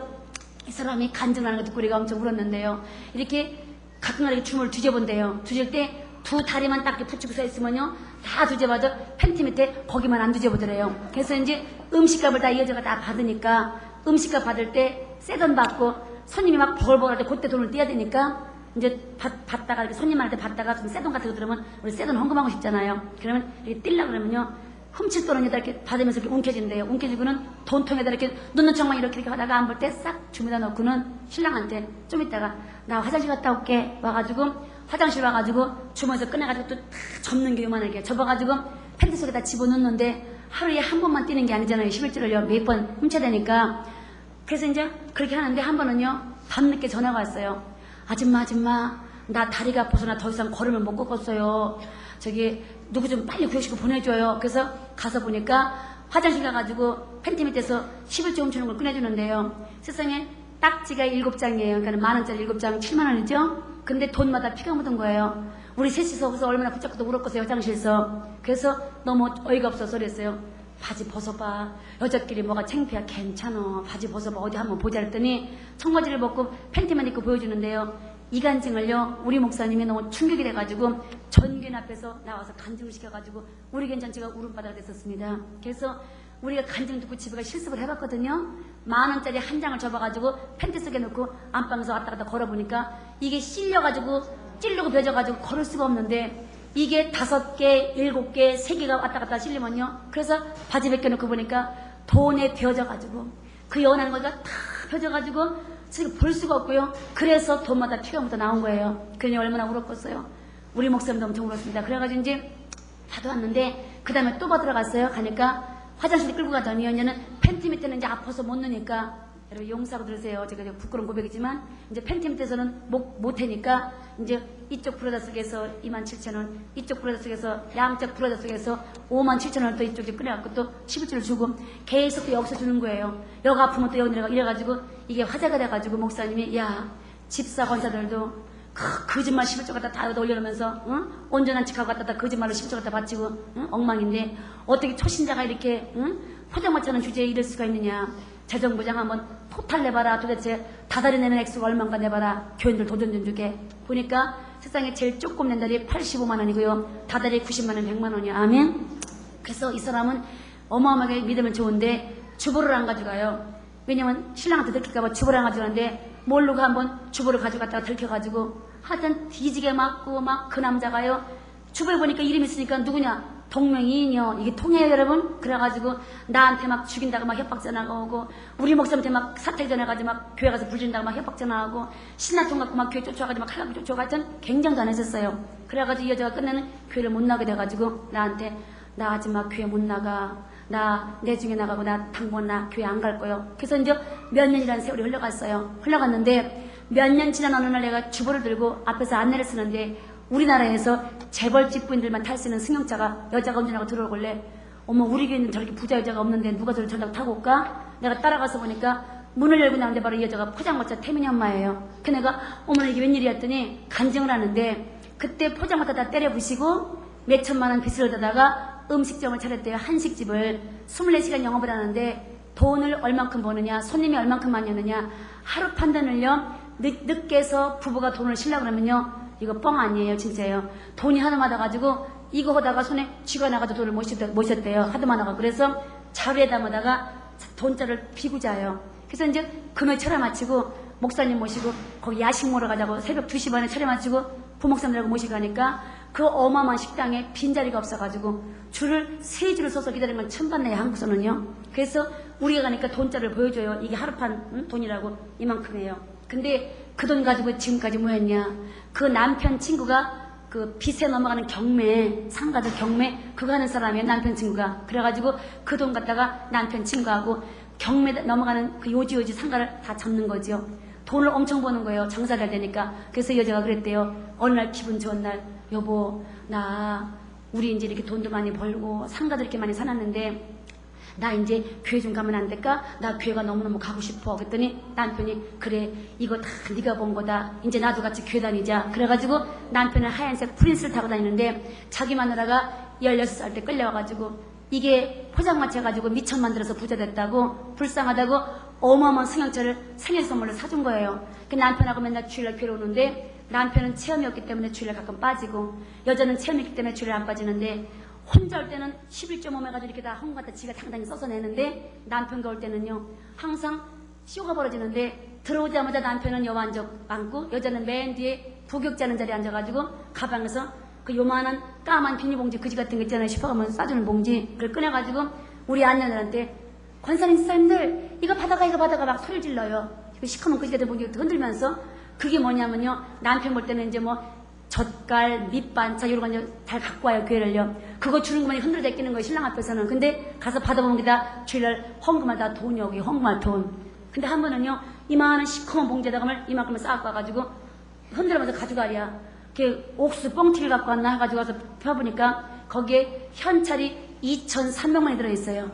이 사람이 간증하는 거 듣고 우리가 엄청 울었는데요. 이렇게 가끔가다 주먹을 뒤져본대요. 뒤질 때 두 다리만 딱 이렇게 붙이고 서 있으면요 다 뒤져봐도 팬티 밑에 거기만 안 뒤져보더래요. 그래서 이제 음식값을 다 이 여자가 다 받으니까 음식값 받을 때 새 돈 받고 손님이 막 벌벌할 때 그때 돈을 떼야 되니까 이제 받다가 이렇게 손님한테 받다가 좀 새 돈 같은 거 들으면 우리 새 돈 헌금하고 싶잖아요. 그러면 이렇게 떼려고 그러면요 훔칠 돈은 이렇게 받으면서 이렇게 움켜진대요. 움켜지고는 돈통에다 이렇게 넣는 척만 이렇게 하다가 안 볼 때 싹 주무다 놓고는 신랑한테 좀 있다가 나 화장실 갔다 올게 와가지고 화장실 와가지고 주머니에서 꺼내가지고 또 다 접는 게 요만하게 접어가지고 팬티 속에다 집어넣는데 하루에 한 번만 뛰는 게 아니잖아요. 11조를요 몇 번 훔쳐야 되니까. 그래서 이제 그렇게 하는데 한 번은요 밤늦게 전화가 왔어요. 아줌마 나 다리가 아파서 나 더 이상 걸음을 못 걷겠어요. 저기 누구 좀 빨리 구역시켜 보내줘요. 그래서 가서 보니까 화장실 가가지고 팬티 밑에서 11조 훔치는 걸 꺼내주는데요. 세상에 딱지가 7장이에요. 그러니까 10,000원짜리 7장 70,000원이죠. 근데 돈마다 피가 묻은 거예요. 우리 셋이서 거기서 얼마나 붙잡고도 울었겠어요. 화장실에서. 그래서 너무 어이가 없어서 그랬어요. 바지 벗어봐. 여자끼리 뭐가 창피야. 괜찮아. 바지 벗어봐. 어디 한번 보자 했더니 청바지를 벗고 팬티만 입고 보여주는데요. 이 간증을요, 우리 목사님이 너무 충격이 돼가지고 전교인 앞에서 나와서 간증을 시켜가지고 우리 교인 전체가 울음바다가 됐었습니다. 그래서 우리가 간증 듣고 집에 가 실습을 해봤거든요. 10,000원짜리 한 장을 접어가지고 팬티 속에 넣고 안방에서 왔다 갔다 걸어보니까 이게 실려가지고 찔르고 벼져가지고 걸을 수가 없는데, 이게 5개, 7개, 3개가 왔다 갔다 실리면요, 그래서 바지 벗겨놓고 보니까 돈에 벼져가지고 그 연한 거가 다 벼져가지고 지금 볼 수가 없고요. 그래서 돈마다 피가부터 나온 거예요. 그러니 얼마나 울었겠어요. 우리 목사님도 엄청 울었습니다. 그래가지고 이제 받아왔는데 그 다음에 또 받으러 갔어요. 가니까 화장실에 끌고 가더니 언니는 팬티 밑에는 이제 아파서 못 넣으니까, 여러분 용서하고 들으세요. 제가 부끄러운 고백이지만 이제 팬티 밑에서는 못하니까 이제 이쪽 브라자 속에서 27,000원, 이쪽 브라자 속에서, 양쪽 브라자 속에서 57,000원을 또 이쪽에 꺼내갖고 또 11주를 주고 계속 또 여기서 주는 거예요. 여기 아프면 또 여기 내려가 이래가지고 이게 화제가 돼가지고 목사님이, 야, 집사 권사들도 거짓말 11조 갖다 다 올려놓으면서, 응? 온전한 척하고 갖다 다 거짓말로 11조 갖다 바치고, 응? 엉망인데 어떻게 초신자가 이렇게, 응? 포장마차는 주제에 이럴 수가 있느냐. 재정부장 한번 토탈 내봐라. 도대체 다달이 내는 액수가 얼마인가 내봐라. 교인들 도전 좀 주게. 보니까 세상에 제일 조금 낸 달이 85만 원이고요. 다달이 90만 원, 100만 원이야. 아멘. 그래서 이 사람은 어마어마하게 믿으면 좋은데 주보를 안 가져가요. 왜냐면 신랑한테 들킬까봐 주보를 안 가져가는데, 모르고 한번 주보를 가져갔다가 들켜가지고 하여튼 뒤지게 맞고 막 그 남자가요, 주보에 보니까 이름이 있으니까 누구냐, 동명이인이요. 이게 통해요 여러분. 그래가지고 나한테 막 죽인다고 막 협박 전화가 오고, 우리 목사한테 막 사퇴 전화가지고 막 교회 가서 불진다고 막 협박 전화하고, 신나통 갖고 막 교회 쫓아가지고 막 칼라고 쫓아가고, 하여튼 굉장히 잘했었어요. 그래가지고 이 여자가 끝내는 교회를 못 나게 돼가지고 나한테, 나 하지 마, 교회 못 나가, 나 내 중에 나가고 나 당분 나 교회 안 갈 거요. 그래서 이제 몇 년이라는 세월이 흘러갔어요. 흘러갔는데 몇 년 지난 어느 날 내가 주보를 들고 앞에서 안내를 쓰는데, 우리나라에서 재벌집 부인들만 탈 수 있는 승용차가 여자가 운전하고 들어오길래, 어머, 우리 교회는 저렇게 부자 여자가 없는데 누가 저를 저렇게 타고 올까? 내가 따라가서 보니까 문을 열고 나오는데 바로 이 여자가 포장마차 태민이 엄마예요. 그 내가 어머나 이게 웬일이야 했더니 간증을 하는데, 그때 포장마차 다 때려 부시고 몇천만 원 빚을 얻다가 음식점을 차렸대요. 한식집을. 24시간 영업을 하는데 돈을 얼만큼 버느냐, 손님이 얼만큼 많이 오느냐, 하루 판단을요, 늦게서 부부가 돈을 실라 그러면요, 이거 뻥 아니에요. 진짜예요. 돈이 하도 많아가지고 이거 하다가 손에 쥐가 나가지고 돈을 모셨대요. 하도 많아가지고. 그래서 자루에 담아다가 돈자를 비고 자요. 그래서 이제 금요일 철회 마치고 목사님 모시고 거기 야식 먹으러 가자고 새벽 2시 반에 철회 마치고 부목사님들하고 모시고 가니까 그 어마어마한 식당에 빈자리가 없어가지고 줄을 3줄을 서서 기다리는 건 처음 봤네요. 한국에서는요. 그래서 우리가 가니까 돈자를 보여줘요. 이게 하루판 돈이라고 이만큼이에요. 근데 그 돈 가지고 지금까지 뭐 했냐. 그 남편 친구가 그 빚에 넘어가는 경매, 상가들 경매 그거 하는 사람이에요. 남편 친구가. 그래가지고 그 돈 갖다가 남편 친구하고 경매 넘어가는 그 요지요지 상가를 다 잡는 거죠. 돈을 엄청 버는 거예요. 장사 잘 되니까. 그래서 여자가 그랬대요. 어느 날 기분 좋은 날, 여보, 나 우리 이제 이렇게 돈도 많이 벌고 상가도 이렇게 많이 사놨는데 나 이제 교회 좀 가면 안 될까? 나 교회가 너무너무 가고 싶어. 그랬더니 남편이, 그래, 이거 다 네가 번 거다. 이제 나도 같이 교회 다니자. 그래가지고 남편은 하얀색 프린스를 타고 다니는데 자기 마누라가 16살 때 끌려와가지고 이게 포장마차 가지고 미천 만들어서 부자 됐다고, 불쌍하다고 어마어마한 승용차를 생일 선물로 사준 거예요. 그 남편하고 맨날 주일날 교회 오는데, 남편은 체험이 없기 때문에 주일날 가끔 빠지고, 여자는 체험이 있기 때문에 주일날 안 빠지는데, 혼자 올 때는 11.5 해가지고 이렇게 다 헌 것 같아 지가 당당히 써서 내는데, 남편과 올 때는요 항상 쇼가 벌어지는데, 들어오자마자 남편은 여와 앉고 여자는 맨 뒤에 부격자는 자리에 앉아가지고 가방에서 그 요만한 까만 비닐봉지 그지 같은 거 있잖아요. 슈퍼가면 싸주는 봉지, 그걸 꺼내가지고 우리 아내들한테, 권사님 집사님들 이거 받아가 막 소리 질러요. 그 시커먼 그지 같은 봉지 흔들면서. 그게 뭐냐면요, 남편 볼 때는 이제 뭐 젓갈, 밑반찬 이런 거 이제 잘 갖고 와요. 교회를요. 그거 주는 것만이 흔들어대끼는 거예요. 신랑 앞에서는. 근데 가서 받아보면 게 다 주일날 헌금할 다 돈이 오고, 헌금할 돈. 근데 한 번은요 이만한 시커먼 봉지에다가 이만큼을 쌓아갖고 와가지고 흔들면서 가져가랴. 이렇게 옥수 뻥튀기를 갖고 왔나 해가지고 와서 펴보니까 거기에 현찰이 2,300만원이 들어있어요.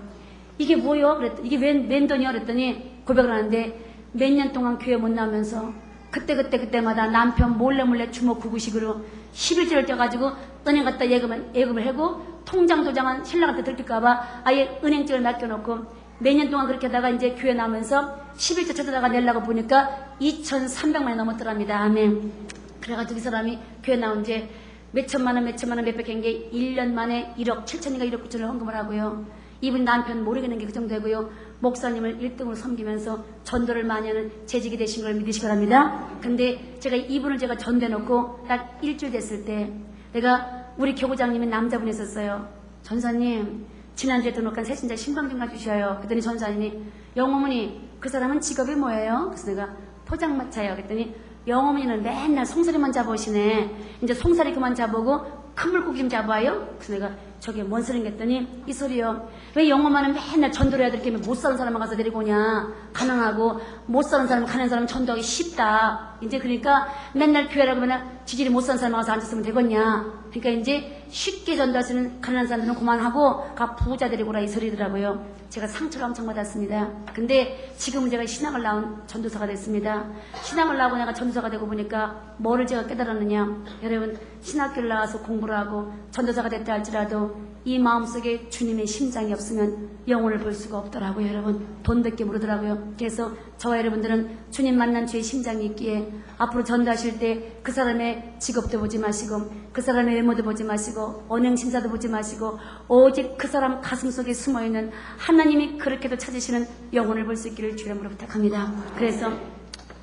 이게 뭐요? 그랬더니, 이게 웬 돈이요? 그랬더니 고백을 하는데, 몇 년 동안 교회 못 나오면서 그때마다 남편 몰래 주먹 구구식으로 11조를 떼가지고 은행 갖다 예금을 하고, 통장 도장은 신랑한테 들킬까봐 아예 은행증을 맡겨놓고 몇 년 동안 그렇게 하다가 이제 교회 나오면서 11조 찾아다가 내려고 보니까 2,300만이 넘었더랍니다. 아멘. 그래가지고 이 사람이 교회 나온 지 몇천만 원 몇백 개 1년 만에 1억 7천인가 1억 9천을 헌금을 하고요. 이분 남편 모르겠는 게 그 정도고요. 목사님을 1등으로 섬기면서 전도를 많이 하는 재직이 되신 걸 믿으시기 바랍니다. 근데 제가 이분을 제가 전대놓고 딱 일주일 됐을 때 내가 우리 교구장님이 남자분이 있었어요. 전사님 지난주에 등록한 새신자 신방 좀 가주셔요. 그랬더니 전사님이 영어머니 그 사람은 직업이 뭐예요? 그래서 내가 포장마차예요. 그랬더니 영어머니는 맨날 송사리만 잡으시네. 이제 송사리 그만 잡으고 큰 물고기 좀 잡아요? 그래서 내가 저게 뭔 소린가 했더니 이 소리요. 왜 영어만은 맨날 전도를 해야 이렇게 못 사는 사람만 가서 데리고 오냐. 가난하고 못 사는 사람 가는 사람 전도하기 쉽다. 이제 그러니까 맨날 교회라고 하면 지질이 못 사는 사람 가서 앉았으면 되겠냐. 그러니까 이제 쉽게 전도하시는 가난한 사람들은 그만하고 가 부자 데리고 오라 이 소리더라고요. 제가 상처를 엄청 받았습니다. 근데 지금은 제가 신학을 나온 전도사가 됐습니다. 신학을 나오고 내가 전도사가 되고 보니까 뭐를 제가 깨달았느냐. 여러분 신학교를 나와서 공부를 하고 전도사가 됐다 할지라도 이 마음속에 주님의 심장이 없으면 영혼을 볼 수가 없더라고요. 여러분 돈밖에 모르더라고요. 그래서 저와 여러분들은 주님 만난 주의 심장이 있기에 앞으로 전도하실 때 그 사람의 직업도 보지 마시고 그 사람의 외모도 보지 마시고 언행 심사도 보지 마시고 오직 그 사람 가슴 속에 숨어있는 하나님이 그렇게도 찾으시는 영혼을 볼 수 있기를 주의 이름으로 부탁합니다. 그래서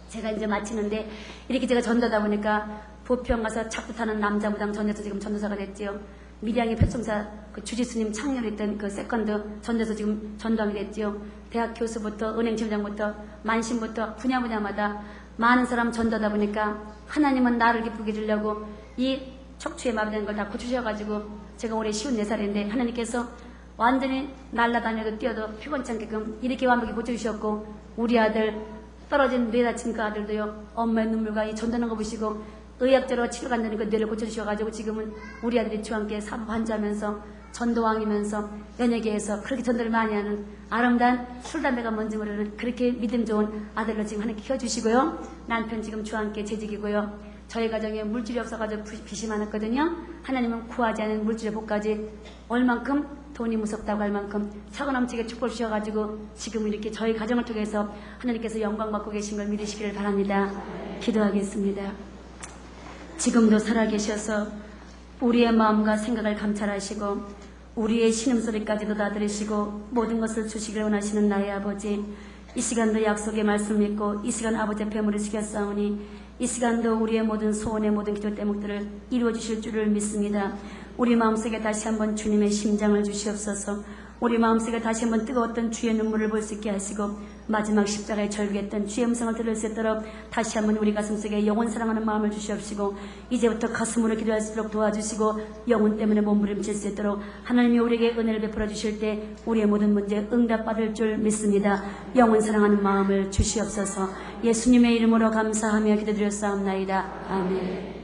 제가 이제 마치는데 이렇게 제가 전도하다 보니까 부평 가서 착도 타는 남자 무당 전도에서 지금 전도사가 됐지요. 밀양의 표청사 그 주지스님 창렬했던 그 세컨드 전도에서 지금 전도하게 됐지요. 대학 교수부터 은행팀장부터 만신부터 분야마다 많은 사람 전도하다 보니까 하나님은 나를 기쁘게 해주려고 이 척추에 마비된 걸 다 고쳐주셔가지고 제가 올해 54살인데 하나님께서 완전히 날아다녀도 뛰어도 피곤치 않게끔 이렇게 완벽히 고쳐주셨고 우리 아들 떨어진 뇌 다친 그 아들도요 엄마의 눈물과 이 전도하는 거 보시고 의학적으로 치료가 안 되는 그 뇌를 고쳐주셔가지고 지금은 우리 아들이 주와 함께 사법 환자면서 전도왕이면서 연예계에서 그렇게 전도를 많이 하는 아름다운 술, 담배가 뭔지 모르는 그렇게 믿음 좋은 아들로 지금 하나님께 키워주시고요. 남편 지금 주와 함께 재직이고요. 저희 가정에 물질이 없어가지고 빚이 많았거든요. 하나님은 구하지 않은 물질의 복까지 얼만큼 돈이 무섭다고 할 만큼 차고 넘치게 축복을 주셔가지고 지금 이렇게 저희 가정을 통해서 하나님께서 영광 받고 계신 걸 믿으시기를 바랍니다. 기도하겠습니다. 지금도 살아계셔서 우리의 마음과 생각을 감찰하시고 우리의 신음소리까지도 다 들으시고 모든 것을 주시기를 원하시는 나의 아버지, 이 시간도 약속의 말씀 믿고 이 시간 아버지 앞에 무릎 숙였사오니 이 시간도 우리의 모든 소원의 모든 기도 대목들을 이루어 주실 줄을 믿습니다. 우리 마음속에 다시 한번 주님의 심장을 주시옵소서. 우리 마음속에 다시 한번 뜨거웠던 주의 눈물을 볼 수 있게 하시고 마지막 십자가에 절규했던 주의 음성을 들을 수 있도록 다시 한번 우리 가슴속에 영원 사랑하는 마음을 주시옵시고 이제부터 가슴으로 기도할 수 있도록 도와주시고 영혼 때문에 몸부림칠 수 있도록 하나님이 우리에게 은혜를 베풀어 주실 때 우리의 모든 문제 응답받을 줄 믿습니다. 영원 사랑하는 마음을 주시옵소서. 예수님의 이름으로 감사하며 기도드렸사옵나이다. 아멘.